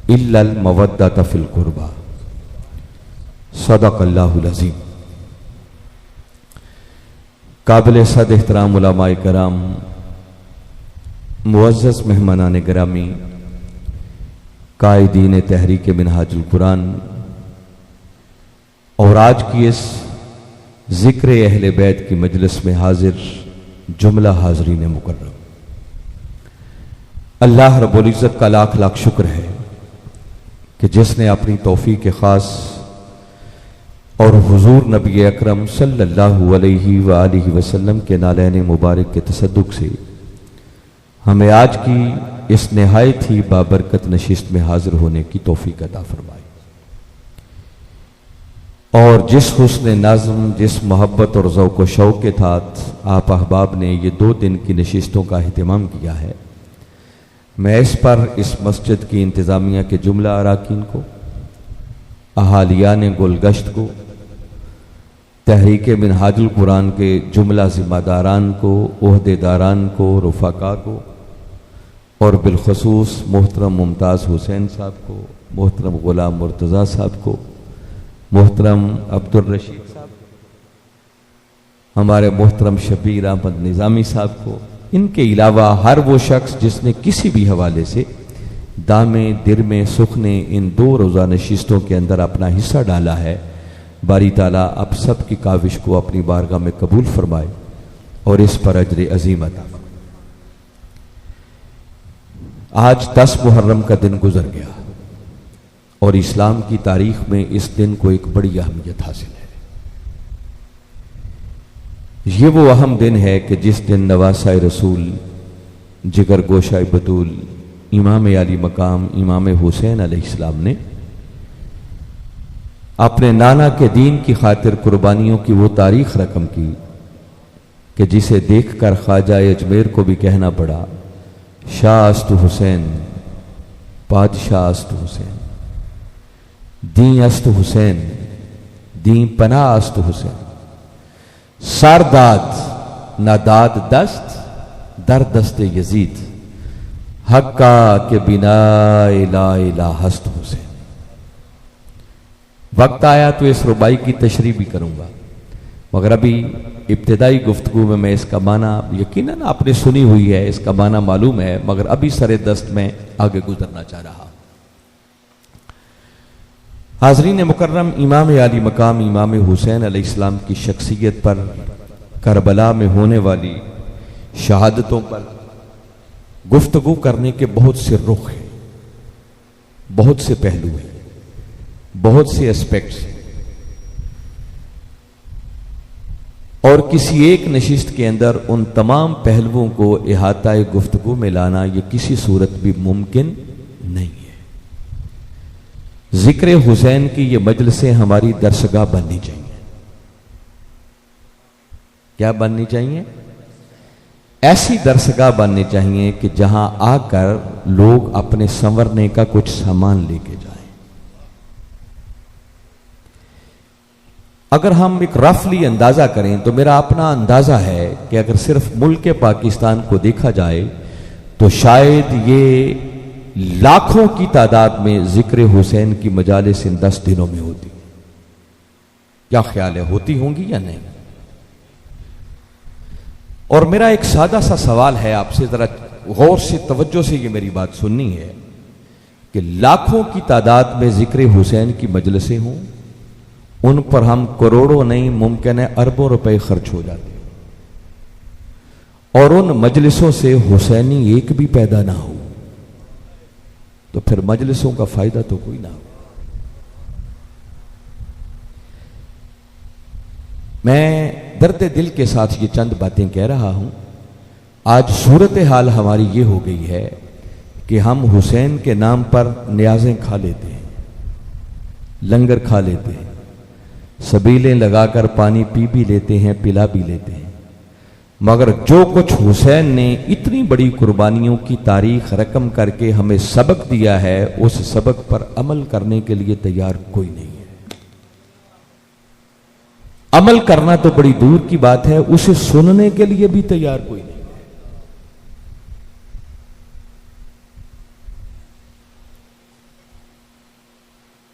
इल्लल मवद्दत fill कुर्बा। सदक़ल्लाहुल अज़ीम। काबिल सद एहतराम उलमाए कराम, मुअज़्ज़ज़ मेहमानान गिरामी, कायदीन तहरीक मिनहाजुल कुरान और आज की इस ज़िक्र अहले बैत की मजलिस में हाजिर जुमला हाज़रीन मुकर्रम, अल्लाह रब्बुल इज़्ज़त का लाख लाख शुक्र है कि जिसने अपनी तौफीक ख़ास और हुजूर नबी अकरम सल्लल्लाहु अलैहि वालिहि वसल्लम के नालैन मुबारक के तसद्दुक़ से हमें आज की इस निहायत ही बाबरकत नशिस्त में हाजिर होने की तौफीक अता फरमाई। और जिस हुस्न नज़्म, जिस मोहब्बत और ज़ौक़ व शौक़ के साथ आप अहबाब ने ये 2 दिन की नशिस्तों का अहतमाम किया है, मैं इस पर इस मस्जिद की इंतज़ामिया के जुमला अराकीन को, अहालियान गुलगश्त को, तहरीक मिनहाजुल कुरान के जुमला ज़िम्मेदारान को, ओहदेदारान को, रुफ़ाका को और बिलखसूस मोहतरम मुमताज़ हुसैन साहब को, मोहतरम ग़ुलाम मुर्तज़ा साहब को, मोहतरम अब्दुल रशीद साहब, हमारे मोहतरम शबीर अहमद निज़ामी साहब को, इनके अलावा हर वो शख्स जिसने किसी भी हवाले से दामे दिरमे सुखने इन 2 रोज़ा नशिस्तों के अंदर अपना हिस्सा डाला है, बारी ताला आप सब की काविश को अपनी बारगाह में कबूल फरमाए और इस पर अजर अजीम अता फरमाए। आज 10 मुहर्रम का दिन गुजर गया और इस्लाम की तारीख में इस दिन को एक बड़ी अहमियत हासिल है। ये वो अहम दिन है कि जिस दिन नवासाए रसूल, जिगर गोशाए बतूल, इमाम आली मकाम इमाम हुसैन अलैहिस्सलाम ने अपने नाना के दीन की खातिर कुर्बानियों की वो तारीख रकम की कि जिसे देखकर ख्वाजा अजमेर को भी कहना पड़ा, शाह अस्तु हुसैन, बादशाह अस्तु हुसैन, दी अस्तु हुसैन, दी पनाह अस्तु हुसैन, सरदाद नादाद दस्त दर दस्त यजीद, हक्का के बिना ला इला हस्त हुसैन। वक्त आया तो इस रुबाई की तशरीह भी करूंगा, मगर अभी इब्तिदाई गुफ्तगू में मैं इसका माना, यकीनन आपने सुनी हुई है, इसका माना मालूम है, मगर अभी सरे दस्त में आगे गुजरना चाह रहा। हाज़रीन मुकर्रम, इमाम आली मकाम इमाम हुसैन अलैहिस्सलाम की शख्सियत पर करबला में होने वाली शहादतों पर गुफ्तगू करने के बहुत से रुख हैं, बहुत से पहलू हैं, बहुत से एस्पेक्ट्स हैं, और किसी एक नशिस्त के अंदर उन तमाम पहलुओं को इहाताए गुफ्तगू में लाना ये किसी सूरत भी मुमकिन नहीं है। जिक्र हुसैन की ये मजलिसें हमारी दरसगाह बननी चाहिए। क्या बननी चाहिए? ऐसी दरसगाह बननी चाहिए कि जहां आकर लोग अपने संवरने का कुछ सामान लेके जाएं। अगर हम एक रफली अंदाजा करें तो मेरा अपना अंदाजा है कि अगर सिर्फ मुल्क पाकिस्तान को देखा जाए तो शायद ये लाखों की तादाद में जिक्र हुसैन की मजालिस इन 10 दिनों में होती। क्या ख्याल है, होती होंगी या नहीं? और मेरा एक सादा सा सवाल है आपसे, जरा गौर से तवज्जो से ये मेरी बात सुननी है कि लाखों की तादाद में जिक्र हुसैन की मजलिसें हों, उन पर हम करोड़ों नहीं मुमकिन है अरबों रुपए खर्च हो जाते, और उन मजलिसों से हुसैनी एक भी पैदा ना हो, तो फिर मजलिसों का फायदा तो कोई ना हो। मैं दर्द दिल के साथ ये चंद बातें कह रहा हूं। आज सूरत हाल हमारी ये हो गई है कि हम हुसैन के नाम पर न्याज़ें खा लेते हैं, लंगर खा लेते हैं, सबीलें लगाकर पानी पी भी लेते हैं, पिला भी लेते हैं, मगर जो कुछ हुसैन ने इतनी बड़ी कुर्बानियों की तारीख रकम करके हमें सबक दिया है, उस सबक पर अमल करने के लिए तैयार कोई नहीं है। अमल करना तो बड़ी दूर की बात है, उसे सुनने के लिए भी तैयार कोई नहीं है।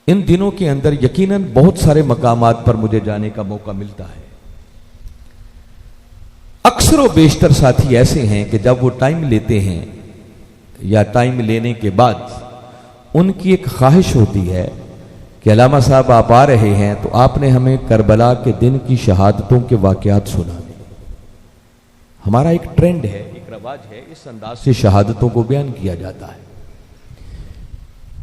इन दिनों के अंदर यकीनन बहुत सारे मकामात पर मुझे जाने का मौका मिलता है। अक्सर व बेशतर साथी ऐसे हैं कि जब वो टाइम लेते हैं या टाइम लेने के बाद उनकी एक ख्वाहिश होती है कि अल्लामा साहब आप आ रहे हैं तो आपने हमें करबला के दिन की शहादतों के वाकयात सुना दें। हमारा एक ट्रेंड है, एक रवाज है, इस अंदाज से शहादतों को बयान किया जाता है।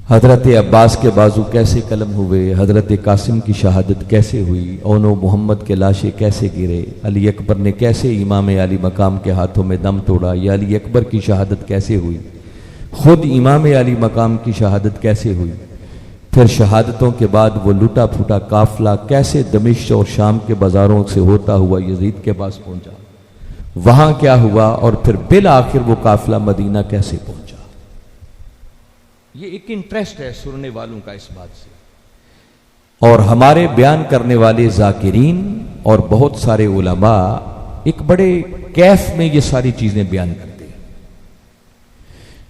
हजरत अब्बास के बाजू कैसे कलम हुए, हजरत कासिम की शहादत कैसे हुई, ओनो मोहम्मद के लाशें कैसे गिरे, अली अकबर ने कैसे इमाम अली मकाम के हाथों में दम तोड़ा, या अली अकबर की शहादत कैसे हुई, खुद इमाम अली मकाम की शहादत कैसे हुई, फिर शहादतों के बाद वो लुटा फूटा काफिला कैसे दमिश्क और शाम के बाजारों से होता हुआ यजीद के पास पहुंचा, वहां क्या हुआ, और फिर बिल आखिर वो काफिला मदीना कैसे पहुंचा। ये एक इंटरेस्ट है सुनने वालों का इस बात से, और हमारे बयान करने वाले जाकिरीन और बहुत सारे उलमा एक बड़े कैफ में ये सारी चीजें बयान करते हैं,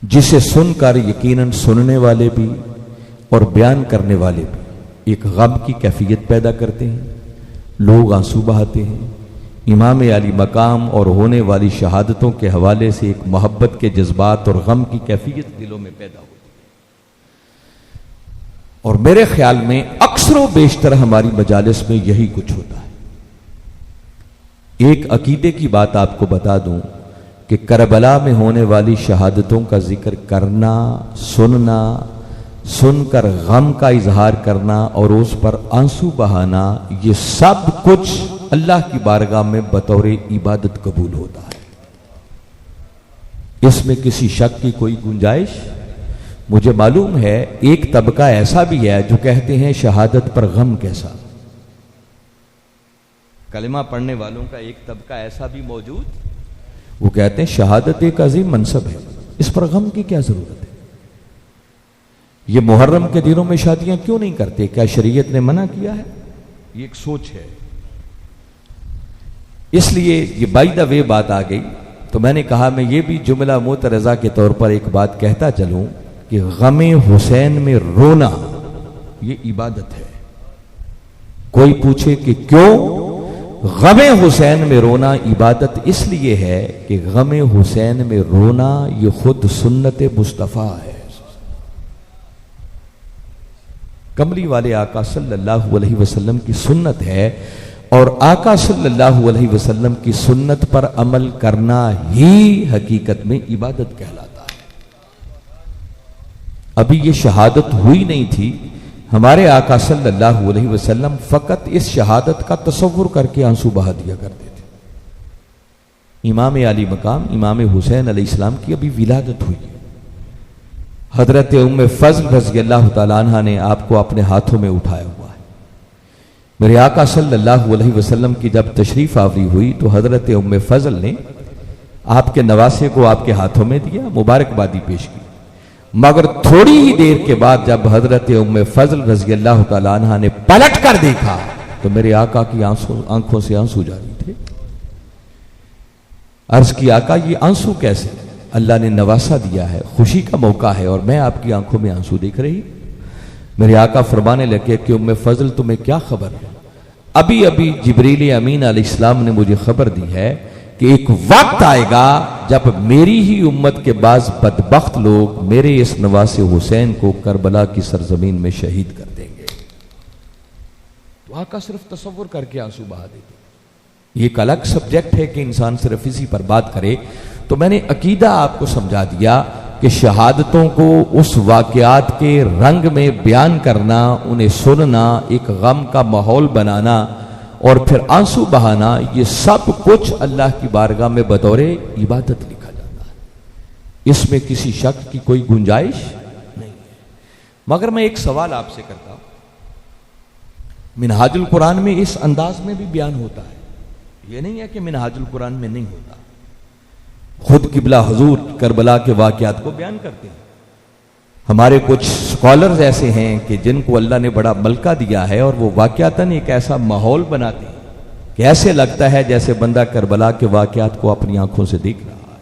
जिसे सुनकर यकीनन सुनने वाले भी और बयान करने वाले भी एक गम की कैफियत पैदा करते हैं। लोग आंसू बहाते हैं। इमाम अली मकाम और होने वाली शहादतों के हवाले से एक मोहब्बत के जज्बात और गम की कैफियत दिलों में पैदा होती है। और मेरे ख्याल में अक्सर व बेशतर हमारी मजालिस में यही कुछ होता है। एक अकीदे की बात आपको बता दूं कि करबला में होने वाली शहादतों का जिक्र करना, सुनना, सुनकर गम का इजहार करना और उस पर आंसू बहाना, ये सब कुछ अल्लाह की बारगाह में बतौर इबादत कबूल होता है। इसमें किसी शक की कोई गुंजाइश। मुझे मालूम है एक तबका ऐसा भी है जो कहते हैं शहादत पर गम कैसा। कलिमा पढ़ने वालों का एक तबका ऐसा भी मौजूद, वो कहते हैं शहादत एक अजीम मनसब है, इस पर गम की क्या जरूरत है। ये मुहर्रम के दिनों में शादियां क्यों नहीं करते, क्या शरीयत ने मना किया है? ये एक सोच है। इसलिए ये बाय द वे बात आ गई तो मैंने कहा मैं ये भी जुमला मुतरज़ा के तौर पर एक बात कहता चलूं कि गमे हुसैन में रोना ये इबादत है। कोई पूछे कि क्यों? गमे हुसैन में रोना इबादत इसलिए है कि गमे हुसैन में रोना ये खुद सुन्नत मुस्तफ़ा है। कमली वाले आका सल्लल्लाहु अलैहि वसल्लम की सुन्नत है, और आका सल्लल्लाहु अलैहि वसल्लम की सुन्नत पर अमल करना ही हकीकत में इबादत कहलाता है। अभी ये शहादत हुई नहीं थी, हमारे आका सल्लल्लाहु अलैहि वसल्लम फकत इस शहादत का तसव्वुर करके आंसू बहा दिया करते थे। इमाम अली मकाम इमाम हुसैन अलैहिस्सलाम की अभी विलादत हुई है। हजरत उम्मे फज़ल रज़ियल्लाहु तआला अन्हा ने आपको अपने हाथों में उठाया हुआ है। मेरे आका सल्लल्लाहु अलैहि वसल्लम की जब तशरीफ आवरी हुई तो हजरत उम्मे फज़ल ने आपके नवासे को आपके हाथों में दिया, मुबारकबादी पेश की। मगर थोड़ी ही देर के बाद जब हजरत उम्मे फज़ल रज़ियल्लाहु तआला अन्हा ने पलट कर देखा तो मेरे आका की आंखों से आंसू जारी थे। अर्ज की आका ये आंसू कैसे? अल्लाह ने नवासा दिया है, खुशी का मौका है और मैं आपकी आंखों में आंसू देख रही। मेरे आका फरमाने लगे कि उम्मे फज़ल तुम्हें क्या खबर है? अभी अभी जिब्रील अमीन अलैहिस्सलाम ने मुझे खबर दी है कि एक वक्त आएगा जब मेरी ही उम्मत के बाज बदबख्त लोग मेरे इस नवासे हुसैन को करबला की सरजमीन में शहीद कर देंगे। तो आका सिर्फ तसव्वुर करके आंसू बहा देते। ये एक अलग सब्जेक्ट है कि इंसान सिर्फ इसी पर बात करे। तो मैंने अकीदा आपको समझा दिया कि शहादतों को उस वाकयात के रंग में बयान करना, उन्हें सुनना, एक गम का माहौल बनाना और फिर आंसू बहाना, ये सब कुछ अल्लाह की बारगाह में बतौर इबादत लिखा जाता है। इसमें किसी शक की कोई गुंजाइश नहीं है। मगर मैं एक सवाल आपसे करता हूं, मिनहाजुल कुरान में इस अंदाज में भी बयान होता है, यह नहीं है कि मिनहाजुल कुरान में नहीं होता। खुद किबला हुजूर करबला के वाकयात को बयान करते हैं। हमारे कुछ स्कॉलर्स ऐसे हैं कि जिनको अल्लाह ने बड़ा मलका दिया है और वो वाकयातन एक ऐसा माहौल बनाते हैं कि ऐसे लगता है जैसे बंदा करबला के वाकयात को अपनी आंखों से देख रहा है।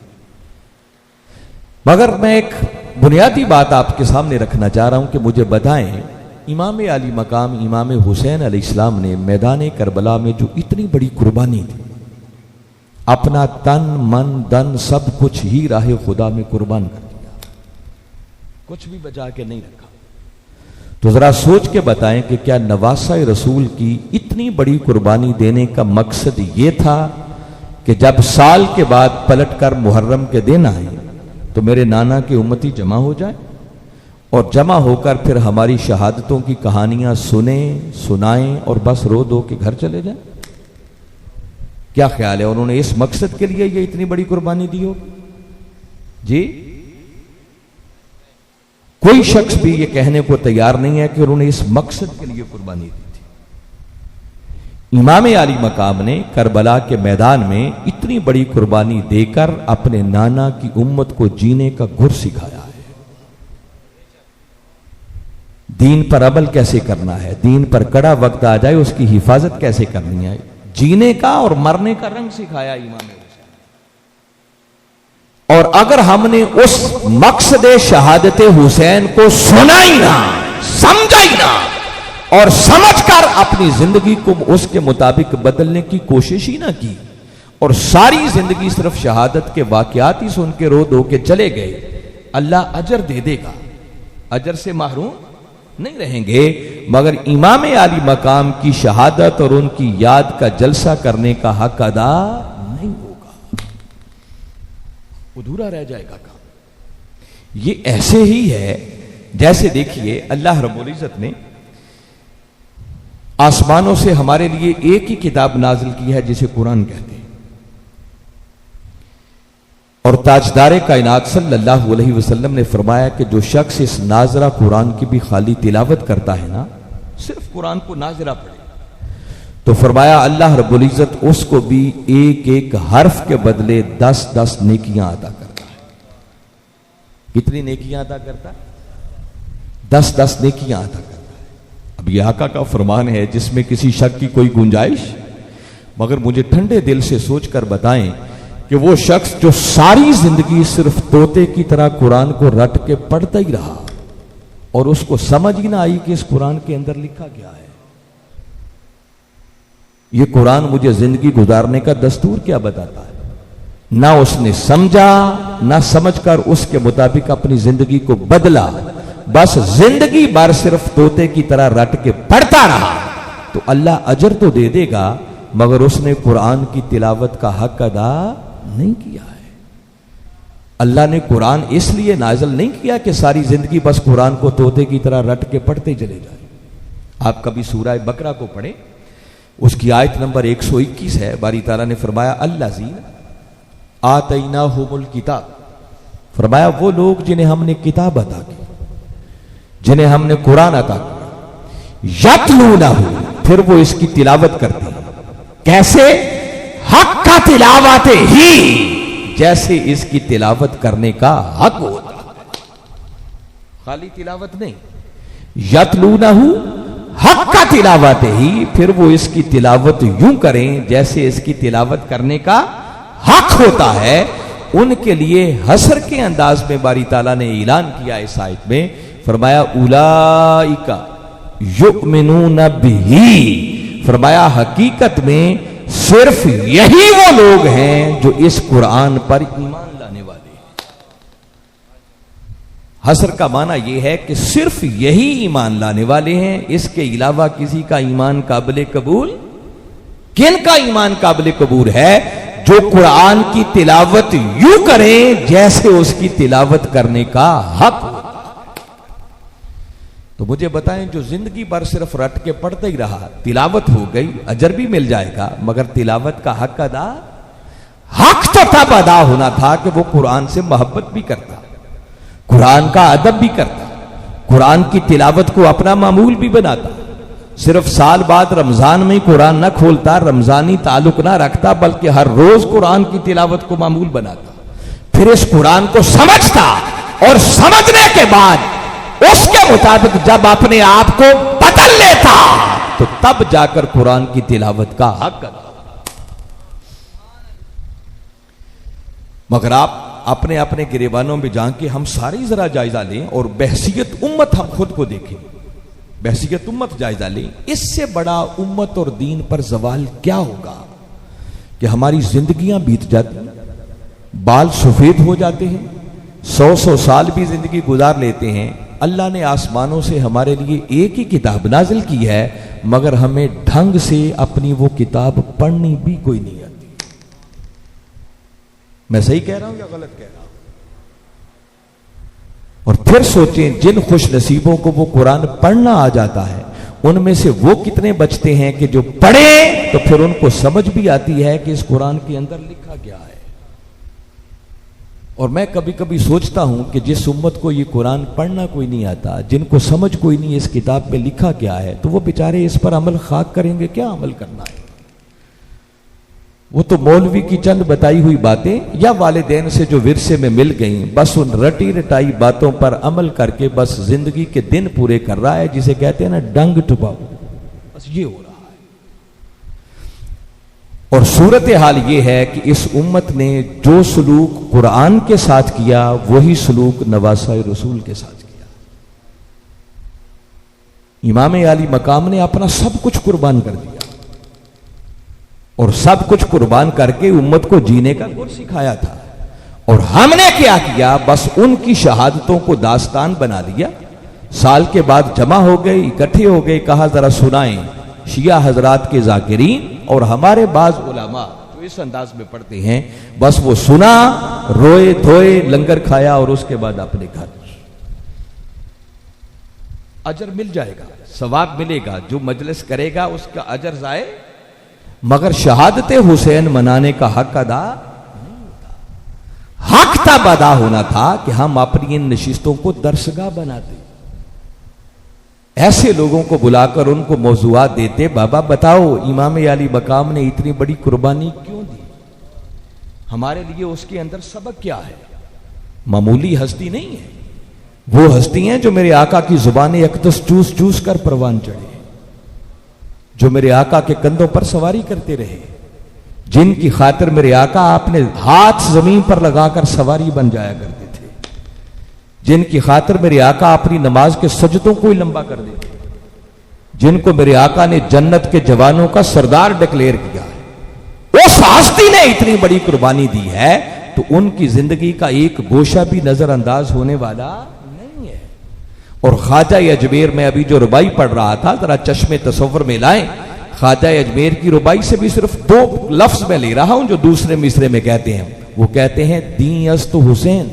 मगर मैं एक बुनियादी बात आपके सामने रखना चाह रहा हूं कि मुझे बताएं, इमाम आली मकाम इमाम हुसैन अलैहिस्सलाम ने मैदान करबला में जो इतनी बड़ी कुर्बानी दी, अपना तन मन धन सब कुछ ही राह खुदा में कुर्बान कर दिया, कुछ भी बचा के नहीं रखा। तो जरा सोच के बताएं कि क्या नवासा रसूल की इतनी बड़ी कुर्बानी देने का मकसद ये था कि जब साल के बाद पलटकर मुहर्रम के दिन आए तो मेरे नाना के उम्मती जमा हो जाए और जमा होकर फिर हमारी शहादतों की कहानियां सुने सुनाएं और बस रो दो के घर चले जाएं? क्या ख्याल है, उन्होंने इस मकसद के लिए ये इतनी बड़ी कुर्बानी दी हो? जी, कोई शख्स भी ये कहने को तैयार नहीं है कि उन्होंने इस मकसद के लिए कुर्बानी दी थी। इमाम आली मकाम ने करबला के मैदान में इतनी बड़ी कुर्बानी देकर अपने नाना की उम्मत को जीने का गुर सिखाया है। दीन पर अमल कैसे करना है, दीन पर कड़ा वक्त आ जाए उसकी हिफाजत कैसे करनी है, जीने का और मरने का रंग सिखाया इमाम हुसैन। और अगर हमने उस मकसद शहादत हुसैन को सुना ही ना, समझा ही ना और समझकर अपनी जिंदगी को उसके मुताबिक बदलने की कोशिश ही ना की और सारी जिंदगी सिर्फ शहादत के वाकयात ही सुन के रो दो के चले गए, अल्लाह अजर दे देगा, अजर से महरूम नहीं रहेंगे। मगर इमाम आली मकाम की शहादत और उनकी याद का जलसा करने का हक अदा नहीं होगा, अधूरा रह जाएगा काम। ये ऐसे ही है जैसे देखिए अल्लाह रब्बुल इज्जत ने आसमानों से हमारे लिए एक ही किताब नाजिल की है जिसे कुरान कहते हैं, और ताजदारे कायनात सल्लल्लाहु अलैहि वसल्लम ने फरमाया कि जो शख्स इस नाजरा कुरान की भी खाली तिलावत करता है ना, सिर्फ कुरान को नाजरा पढ़े, तो फरमाया अल्लाह रब्बुल इज्जत उसको भी एक एक हर्फ के बदले 10-10 नेकियां अदा करता है। कितनी नेकियां अदा करता है? 10-10 नेकियां अदा करता है। अब यह आका का फरमान है जिसमें किसी शक की कोई गुंजाइश, मगर मुझे ठंडे दिल से सोचकर बताएं कि वो शख्स जो सारी जिंदगी सिर्फ तोते की तरह कुरान को रट के पढ़ता ही रहा और उसको समझ ही ना आई कि इस कुरान के अंदर लिखा क्या है, ये कुरान मुझे जिंदगी गुजारने का दस्तूर क्या बताता है, ना उसने समझा ना समझकर उसके मुताबिक अपनी जिंदगी को बदला, बस जिंदगी भर सिर्फ तोते की तरह रट के पढ़ता रहा, तो अल्लाह अजर तो दे देगा मगर उसने कुरान की तिलावत का हक अदा नहीं किया है। अल्लाह ने कुरान इसलिए नाज़िल नहीं किया कि सारी जिंदगी बस कुरान को तोते की तरह रट के पढ़ते चले जाए। आप कभी सूरह बकरा को पढ़े, उसकी आयत नंबर 121 है, बारी ताला ने फरमाया अल्लाज़ीन आतैनाहुमुल किताब, फरमाया वो लोग जिन्हें हमने किताब अता की, जिन्हें हमने कुरान अता किया, यतलूनहु, फिर वो इसकी तिलावत करते हैं। कैसे? हक का तिलावत ही, जैसे इसकी तिलावत करने का हक होता है, खाली तिलावत नहीं। यतलूनहु, हक का तिलावत ही, फिर वो इसकी तिलावत यूं करें जैसे इसकी तिलावत करने का हक होता है। उनके लिए हसर के अंदाज में बारी ताला ने ऐलान किया इस आयत में, फरमाया उलाइका युमिनून बिही, फरमाया हकीकत में सिर्फ यही वो लोग हैं जो इस कुरान पर ईमान लाने वाले हैं। हसर का माना यह है कि सिर्फ यही ईमान लाने वाले हैं, इसके अलावा किसी का ईमान काबिल कबूल, किन का ईमान काबिल कबूल है? जो कुरान की तिलावत यूं करें जैसे उसकी तिलावत करने का हक होता है। तो मुझे बताएं, जो जिंदगी भर सिर्फ रट के पढ़ते ही रहा, तिलावत हो गई, अजर भी मिल जाएगा, मगर तिलावत का हक अदा, हक तो तब अदा होना था कि वो कुरान से मोहब्बत भी करता, कुरान का अदब भी करता, कुरान की तिलावत को अपना मामूल भी बनाता, सिर्फ साल बाद रमजान में कुरान न खोलता, रमजानी ताल्लुक ना रखता, बल्कि हर रोज कुरान की तिलावत को मामूल बनाता, फिर इस कुरान को समझता और समझने के बाद उसके मुताबिक जब अपने आप को बदल लेता तो तब जाकर कुरान की तिलावत का हक अदा। मगर आप अपने अपने गिरेबानों में जाके हम सारी जरा जायजा लें और बहसियत उम्मत हम खुद को देखें। बहसीयत उम्मत जायजा लें, इससे बड़ा उम्मत और दीन पर जवाल क्या होगा कि हमारी जिंदगियां बीत जाती, बाल सफेद हो जाते हैं, 100 साल भी जिंदगी गुजार लेते हैं। अल्लाह ने आसमानों से हमारे लिए एक ही किताब नाजिल की है, मगर हमें ढंग से अपनी वो किताब पढ़नी भी कोई नहीं आती। मैं सही कह रहा हूं या गलत कह रहा हूं? और फिर सोचें, जिन खुश नसीबों को वो कुरान पढ़ना आ जाता है, उनमें से वो कितने बचते हैं कि जो पढ़े तो फिर उनको समझ भी आती है कि इस कुरान के अंदर लिखा क्या है। और मैं कभी कभी सोचता हूं कि जिस उम्मत को ये कुरान पढ़ना कोई नहीं आता, जिनको समझ कोई नहीं इस किताब में लिखा क्या है, तो वो बेचारे इस पर अमल खाक करेंगे। क्या अमल करना है? वो तो मौलवी की चंद बताई हुई बातें या वालिदैन से जो विरसे में मिल गई, बस उन रटी रटाई बातों पर अमल करके बस जिंदगी के दिन पूरे कर रहा है, जिसे कहते हैं ना डंग टुपाओ। बस ये हो रहा है। और सूरत हाल ये है कि इस उम्मत ने जो सलूक कुरान के साथ किया, वही सलूक नवासाए रसूल के साथ किया। इमाम आली मकाम ने अपना सब कुछ कुर्बान कर दिया और सब कुछ कुर्बान करके उम्मत को जीने का गुर सिखाया था। और हमने क्या किया? बस उनकी शहादतों को दास्तान बना दिया। साल के बाद जमा हो गए, इकट्ठे हो गए, कहा जरा सुनाएं शिया हजरात के जाकिरीन और हमारे बाज उलमा जो इस अंदाज में पढ़ते हैं। बस वो सुना, रोए धोए, लंगर खाया और उसके बाद अपने घर। अजर मिल जाएगा, सवाब मिलेगा, जो मजलिस करेगा उसका अजर जाए, मगर शहादत हुसैन मनाने का हक अदा नहीं होता। हक तब अदा होना था कि हम अपनी इन नशिस्तों को दरसगाह बनाते, ऐसे लोगों को बुलाकर उनको मौजूआत देते। बाबा बताओ, इमाम आली मकाम ने इतनी बड़ी कुर्बानी क्यों दी? हमारे लिए उसके अंदर सबक क्या है? मामूली हस्ती नहीं है, वो हस्ती हैं जो मेरे आका की जुबान अक़दस चूस चूस कर परवान चढ़े, जो मेरे आका के कंधों पर सवारी करते रहे, जिनकी खातिर मेरे आका आपने हाथ जमीन पर लगाकर सवारी बन जाया करते थे, जिनकी खातिर मेरे आका अपनी नमाज के सजदों को ही लंबा कर देते, जिनको मेरे आका ने जन्नत के जवानों का सरदार डिक्लेयर किया है। उस हस्ती ने इतनी बड़ी कुर्बानी दी है तो उनकी जिंदगी का एक गोशा भी नजरअंदाज होने वाला नहीं है। और ख्वाजा अजमेर में अभी जो रुबाई पढ़ रहा था, जरा चश्मे तसव्वुर में लाएं। ख्वाजा अजमेर की रुबाई से भी सिर्फ 2 लफ्ज में ले रहा हूं जो दूसरे मिसरे में कहते हैं। वो कहते हैं दी अस्त हुसैन।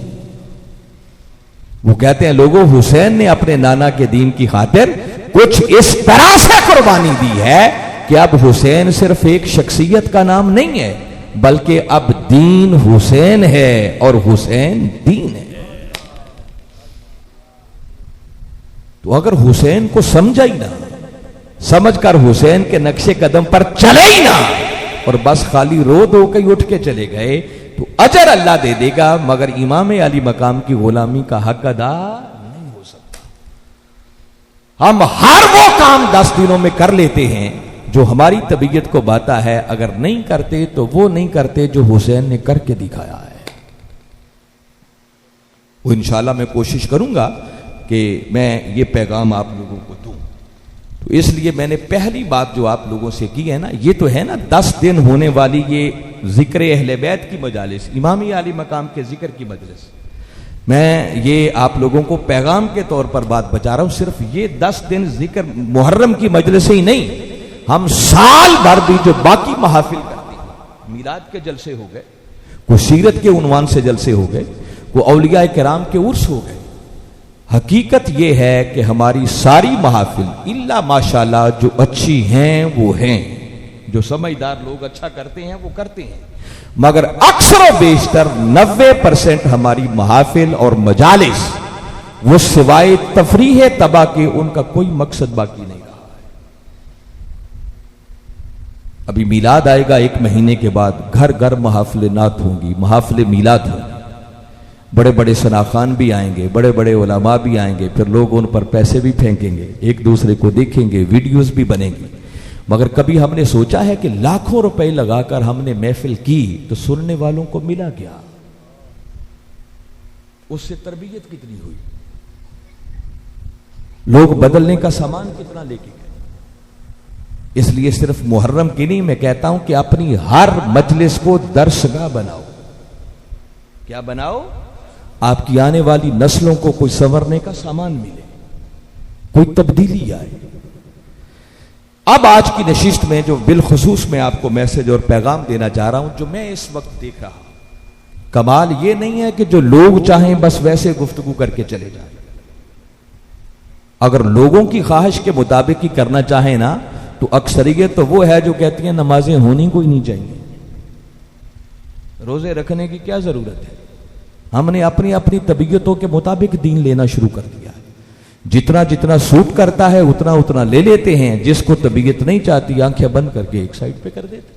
वो कहते हैं लोगों, हुसैन ने अपने नाना के दीन की खातिर कुछ इस तरह से कुर्बानी दी है कि अब हुसैन सिर्फ एक शख्सियत का नाम नहीं है, बल्कि अब दीन हुसैन है और हुसैन दीन है। तो अगर हुसैन को समझा ही ना, समझकर हुसैन के नक्शे कदम पर चले ही ना और बस खाली रो धो के उठ के चले गए, तो अजर अल्लाह दे देगा, मगर इमाम अली मकाम की गुलामी का हक अदा नहीं हो सकता। हम हर वो काम 10 दिनों में कर लेते हैं जो हमारी तबीयत को बाता है, अगर नहीं करते तो वो नहीं करते जो हुसैन ने करके दिखाया है। वो इंशाल्लाह मैं कोशिश करूंगा कि मैं ये पैगाम आप लोगों को दूं। तो इसलिए मैंने पहली बात जो आप लोगों से की है ना, ये तो है ना 10 दिन होने वाली ये जिक्र अहले बैत की मजालिस, इमामी आली मकाम के जिक्र की मजलिस, मैं ये आप लोगों को पैगाम के तौर पर बात बचा रहा हूं। सिर्फ ये 10 दिन जिक्र मुहर्रम की मजलिस ही नहीं, हम साल भर भी जो बाकी महाफिल करते हैं, मीलाद के जलसे हो गए, कोई सीरत के उन्वान से जलसे हो गए, कोई औलिया किराम के उर्स हो गए, हकीकत यह है कि हमारी सारी महाफिल इल्ला माशाल्लाह जो अच्छी हैं वो हैं, जो समझदार लोग अच्छा करते हैं वो करते हैं, मगर अक्सर व बेशतर 90% हमारी महाफिल और मजालिस वो सिवाय तफरीह तबा के उनका कोई मकसद बाकी नहीं रहा है। अभी मिलाद आएगा 1 महीने के बाद, घर घर महाफिल नात होंगी, महाफिल मिलाद होंगी, बड़े बड़े सनाखान भी आएंगे, बड़े बड़े उलमा भी आएंगे, फिर लोग उन पर पैसे भी फेंकेंगे, एक दूसरे को देखेंगे, वीडियोस भी बनेंगी। मगर कभी हमने सोचा है कि लाखों रुपए लगाकर हमने महफिल की तो सुनने वालों को मिला क्या? उससे तरबियत कितनी हुई? लोग बदलने का सामान कितना लेके गए। इसलिए सिर्फ मुहर्रम की नहीं, मैं कहता हूं कि अपनी हर मजलिस को दर्सगाह बनाओ। क्या बनाओ? आपकी आने वाली नस्लों को कोई संवरने का सामान मिले, कोई तब्दीली आए। अब आज की नशिस्त में जो बिलखुसूस मैं आपको मैसेज और पैगाम देना चाह रहा हूं, जो मैं इस वक्त देख रहा हूं, कमाल यह नहीं है कि जो लोग चाहें बस वैसे गुफ्तगू करके चले जाएं। अगर लोगों की ख्वाहिश के मुताबिक ही करना चाहें ना, तो अक्सरियत तो वो है जो कहती है नमाजें होनी कोई नहीं चाहिए, रोजे रखने की क्या जरूरत है। हमने अपनी अपनी तबीयतों के मुताबिक दीन लेना शुरू कर दिया है। जितना जितना सूट करता है उतना उतना ले लेते हैं, जिसको तबीयत नहीं चाहती आंखें बंद करके एक साइड पे कर देते।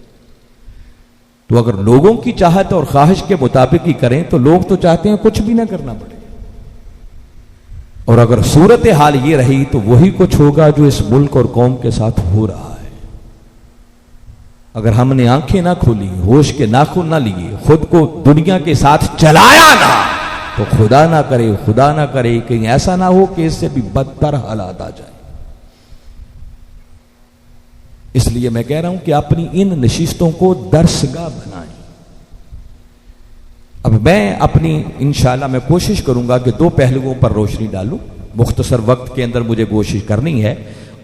तो अगर लोगों की चाहत और ख्वाहिश के मुताबिक ही करें तो लोग तो चाहते हैं कुछ भी ना करना पड़े। और अगर सूरत हाल ये रही तो वही कुछ होगा जो इस मुल्क और कौम के साथ हो रहा है। अगर हमने आंखें ना खोली, होश के नाखून ना लिए, खुद को दुनिया के साथ चलाया ना, तो खुदा ना करे कहीं ऐसा ना हो कि इससे भी बदतर हालात आ जाए। इसलिए मैं कह रहा हूं कि अपनी इन नशिस्तों को दर्सगाह बनाएं। अब मैं अपनी इंशाल्लाह मैं कोशिश करूंगा कि दो पहलुओं पर रोशनी डालूं। मुख्तसर वक्त के अंदर मुझे कोशिश करनी है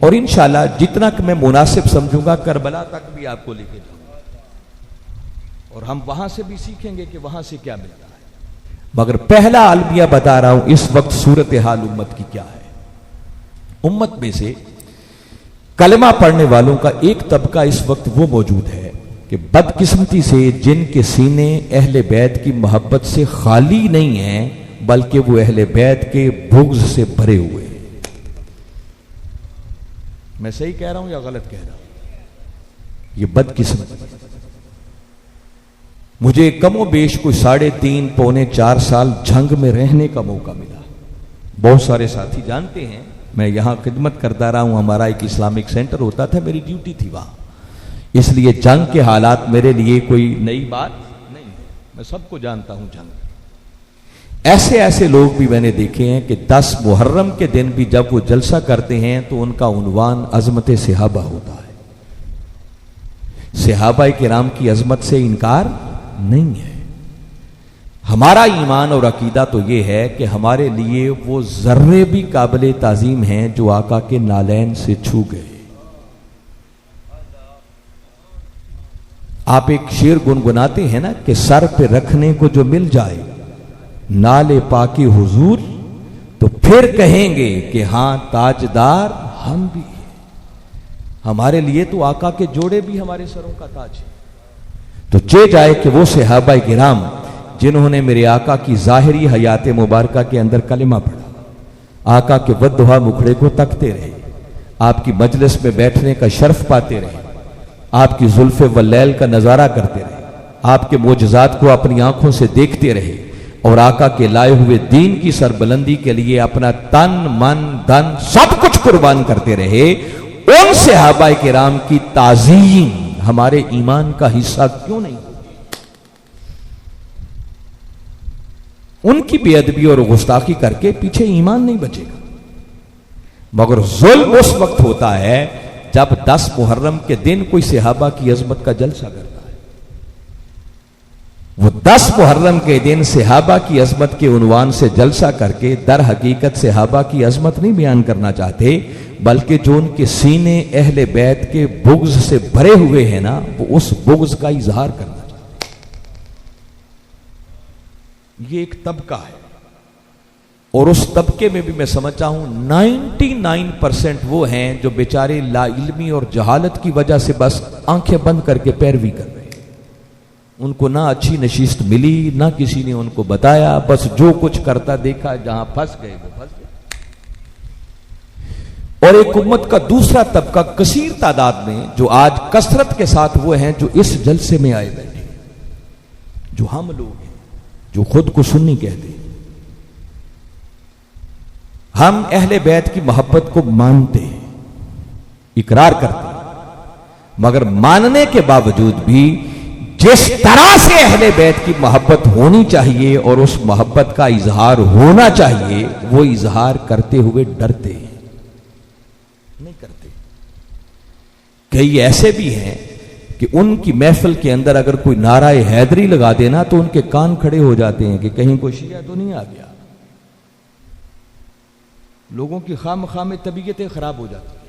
और इंशाल्लाह जितना कि मैं मुनासिब समझूंगा करबला तक भी आपको लेके जाऊंगा और हम वहां से भी सीखेंगे कि वहां से क्या मिलता है। मगर पहला आलमिया बता रहा हूं इस वक्त सूरत हाल उम्मत की क्या है। उम्मत में से कलमा पढ़ने वालों का एक तबका इस वक्त वो मौजूद है कि बदकिस्मती से जिनके सीने अहले बैत की मोहब्बत से खाली नहीं है, बल्कि वो अहले बैत के बुग़्ज़ से भरे हुए हैं। मैं सही कह रहा हूं या गलत कह रहा हूं? ये बदकिस्मत। मुझे कमो बेश कोई 3.5 पौने 4 साल झंग में रहने का मौका मिला। बहुत सारे साथी जानते हैं मैं यहां खिदमत करता रहा हूं। हमारा एक इस्लामिक सेंटर होता था, मेरी ड्यूटी थी वहां, इसलिए जंग के हालात मेरे लिए कोई नई बात नहीं है, मैं सबको जानता हूं। जंग ऐसे ऐसे लोग भी मैंने देखे हैं कि 10 मुहर्रम के दिन भी जब वो जलसा करते हैं तो उनका उन्वान अजमत सहाबा होता है। सहाबा किराम की अजमत से इनकार नहीं है। हमारा ईमान और अकीदा तो ये है कि हमारे लिए वो जर्रे भी काबिल ताजीम हैं जो आका के नालैन से छू गए। आप एक शेर गुनगुनाते हैं ना कि सर पे रखने को जो मिल जाए नाले पाकी हुजूर, तो फिर कहेंगे कि हां ताजदार हम भी हैं। हमारे लिए तो आका के जोड़े भी हमारे सरों का ताज है। तो चे जाए कि वो सहाबा किराम जिन्होंने मेरे आका की जाहिरी हयात मुबारका के अंदर कलिमा पढ़ा, आका के वद्दुहा मुखड़े को तकते रहे, आपकी मजलिस में बैठने का शर्फ पाते रहे, आपकी जुल्फे वल्लैल का नजारा करते रहे, आपके मोजज़ात को अपनी आंखों से देखते रहे और आका के लाए हुए दीन की सरबुलंदी के लिए अपना तन मन धन सब कुछ कुर्बान करते रहे। उन सहाबा किराम की ताज़ीम हमारे ईमान का हिस्सा क्यों नहीं? उनकी बेअदबी और गुस्ताखी करके पीछे ईमान नहीं बचेगा। मगर जुल्म उस वक्त होता है जब 10 मुहर्रम के दिन कोई सहाबा की अजमत का जलसा करता है। वो 10 मुहर्रम के दिन सहाबा की अजमत के उन्वान से जलसा करके दर हकीकत सहाबा की अजमत नहीं बयान करना चाहते, बल्कि जो उनके सीने अहले बैत के बुग़्ज़ से भरे हुए हैं ना, वो उस बुग़्ज़ का इजहार करना चाहते। ये एक तबका है और उस तबके में भी मैं समझता हूं 99% वो हैं जो बेचारे लाइल्मी और जहालत की वजह से बस आंखें बंद करके पैरवी कर रहे हैं। उनको ना अच्छी नशिस्त मिली, ना किसी ने उनको बताया, बस जो कुछ करता देखा, जहां फंस गए वो फंस गए। और एक उम्मत का दूसरा तबका कसीर तादाद में जो आज कसरत के साथ वो हैं जो इस जलसे में आए बैठे, जो हम लोग हैं, जो खुद को सुन्नी कहते हैं। हम अहले बैत की मोहब्बत को मानते हैं, इकरार करते हैं, मगर मानने के बावजूद भी जिस तरह से अहले बैत की मोहब्बत होनी चाहिए और उस मोहब्बत का इजहार होना चाहिए, वो इजहार करते हुए डरते हैं। नहीं करते। कई ऐसे भी हैं कि उनकी महफिल के अंदर अगर कोई नाराए हैदरी लगा देना तो उनके कान खड़े हो जाते हैं कि कहीं कोई शिया तो नहीं आ गया। लोगों की खामखा में तबीयतें खराब हो जाती हैं।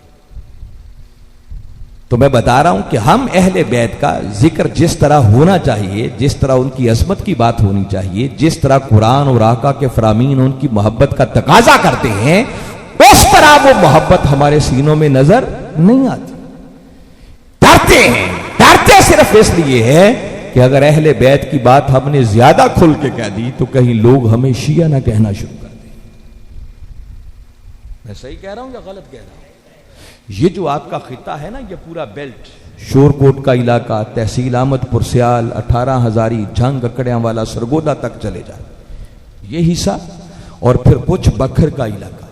तो मैं बता रहा हूं कि हम अहले बैत का जिक्र जिस तरह होना चाहिए, जिस तरह उनकी अजमत की बात होनी चाहिए, जिस तरह कुरान और आका के फरामीन उनकी मोहब्बत का तकाजा करते हैं, उस तरह वो मोहब्बत हमारे सीनों में नजर नहीं आती। डरते हैं, डरते सिर्फ इसलिए है कि अगर अहले बैत की बात हमने ज्यादा खुल के कह दी तो कहीं लोग हमें शिया ना कहना शुरू कर दें। मैं सही कह रहा हूं या गलत कह रहा हूं? ये जो आपका खिता है ना, ये पूरा बेल्ट, शोरकोट का इलाका, तहसील अहमदपुर, सियाल, 18 हजारी, झंग, अकड़ियां वाला, सरगोदा तक चले जाए, ये हिस्सा और फिर कुछ बखर का इलाका,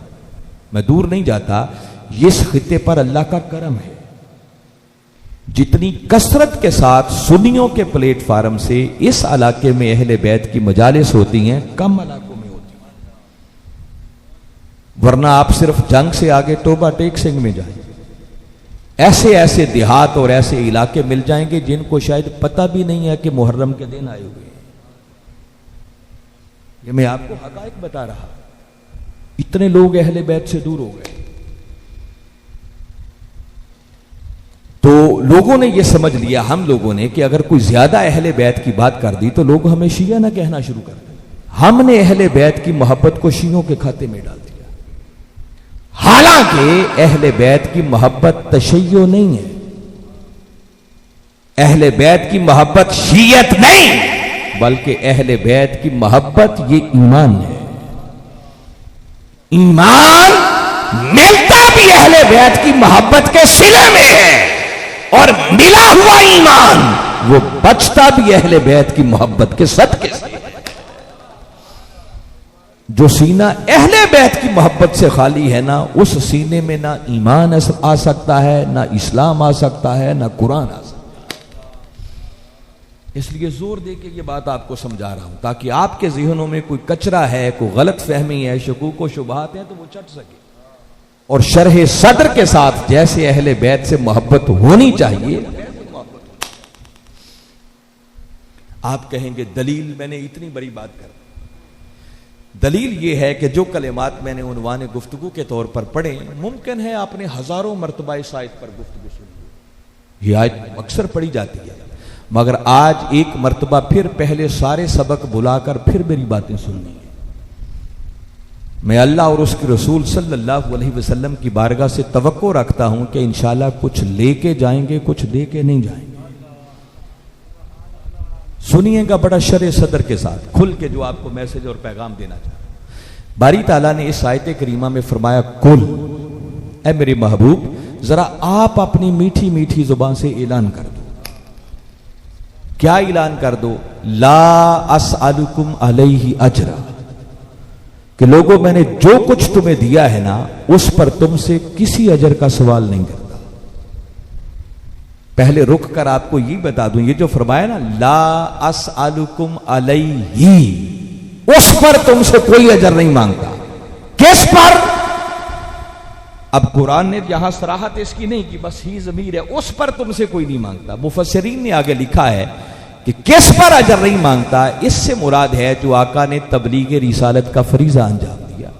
मैं दूर नहीं जाता। इस खिते पर अल्लाह का करम है। जितनी कसरत के साथ सुन्नियों के प्लेटफार्म से इस इलाके में अहले बैत की मजालिस होती हैं, कम इलाकों में होती हैं। वरना आप सिर्फ जंग से आगे टोबा टेक सिंह में जाएं, ऐसे ऐसे देहात और ऐसे इलाके मिल जाएंगे जिनको शायद पता भी नहीं है कि मुहर्रम के दिन आए हुए हैं। ये मैं आपको हकायक बता रहा। इतने लोग अहले बैत से दूर हो गए। तो लोगों ने यह समझ लिया, हम लोगों ने, कि अगर कोई ज्यादा अहले बैत की बात कर दी तो लोग हमें शिया ना कहना शुरू कर दें। हमने अहले बैत की मोहब्बत को शियों के खाते में डाल दिया। हालांकि अहले बैत की मोहब्बत तशय्यो नहीं है, अहले बैत की मोहब्बत शियत नहीं, बल्कि अहले बैत की मोहब्बत ये ईमान है। ईमान मिलता भी अहले बैत की मोहब्बत के सिले में है, और मिला हुआ ईमान वो बचता भी अहले बैत की मोहब्बत के सदके से। जो सीना अहले बैत की मोहब्बत से खाली है ना, उस सीने में ना ईमान आ सकता है, ना इस्लाम आ सकता है, ना कुरान आ सकता है। इसलिए जोर दे के ये बात आपको समझा रहा हूं, ताकि आपके ज़हनों में कोई कचरा है, कोई गलत फहमी है, शकूक व शुबहात है, तो वो चट सके। और शरह सदर के साथ जैसे अहले बैत से मोहब्बत होनी चाहिए। आप कहेंगे दलील, मैंने इतनी बड़ी बात कर, दलील यह है कि जो कलेमात मैंने उन्वाने गुफ्तगू के तौर पर पढ़े, मुमकिन है आपने हजारों मरतबा इस आयत पर गुफ्तगू सुनी। यह आयत अक्सर पढ़ी जाती है, मगर आज एक मरतबा फिर पहले सारे सबक बुलाकर फिर मेरी बातें सुननी है। मैं अल्लाह और उसके रसूल सल्लल्लाहु अलैहि वसल्लम की बारगाह से तवक्को रखता हूं कि इंशाअल्लाह कुछ लेके जाएंगे, कुछ देके नहीं जाएंगे। सुनिएगा बड़ा शरे सदर के साथ, खुल के जो आपको मैसेज और पैगाम देना चाहता हूं। बारी ताला ने इस आयत करीमा में फरमाया, कुल, ऐ मेरे महबूब, जरा आप अपनी मीठी मीठी जुबान से ऐलान कर दो। क्या ऐलान कर दो? ला अस्अलुकुम अलैहि अजरा, कि लोगों मैंने जो कुछ तुम्हें दिया है ना, उस पर तुमसे किसी अजर का सवाल नहीं करता। पहले रुक कर आपको ये बता दूं, ये जो फरमाया ना, ला अस्अलुकुम अलैहि, उस पर तुमसे कोई अजर नहीं मांगता। किस पर? अब कुरान ने यहां सराहत इसकी नहीं कि बस ही ज़मीर है, उस पर तुमसे कोई नहीं मांगता। मुफस्सिरीन ने आगे लिखा है कि किस पर अजर नहीं मांगता, इससे मुराद है जो आका ने तबलीग रिसालत का फरीजा अंजाम दिया,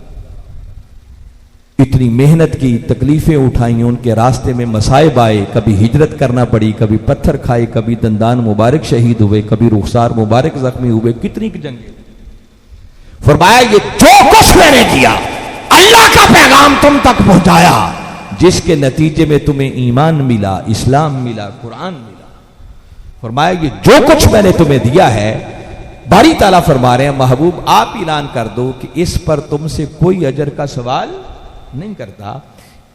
इतनी मेहनत की, तकलीफें उठाई, उनके रास्ते में मसाइब आए, कभी हिजरत करना पड़ी, कभी पत्थर खाए, कभी दंदान मुबारक शहीद हुए, कभी रुखसार मुबारक जख्मी हुए, कितनी की जंगें। फरमाया ये जो कुछ मैंने किया, अल्लाह का पैगाम तुम तक पहुंचाया, जिसके नतीजे में तुम्हें ईमान मिला, इस्लाम मिला, कुरान मिला। फरमाया ये जो कुछ मैंने तुम्हें दिया है, बारी ताला फरमा रहे हैं, महबूब आप ऐलान कर दो कि इस पर तुमसे कोई अजर का सवाल नहीं करता।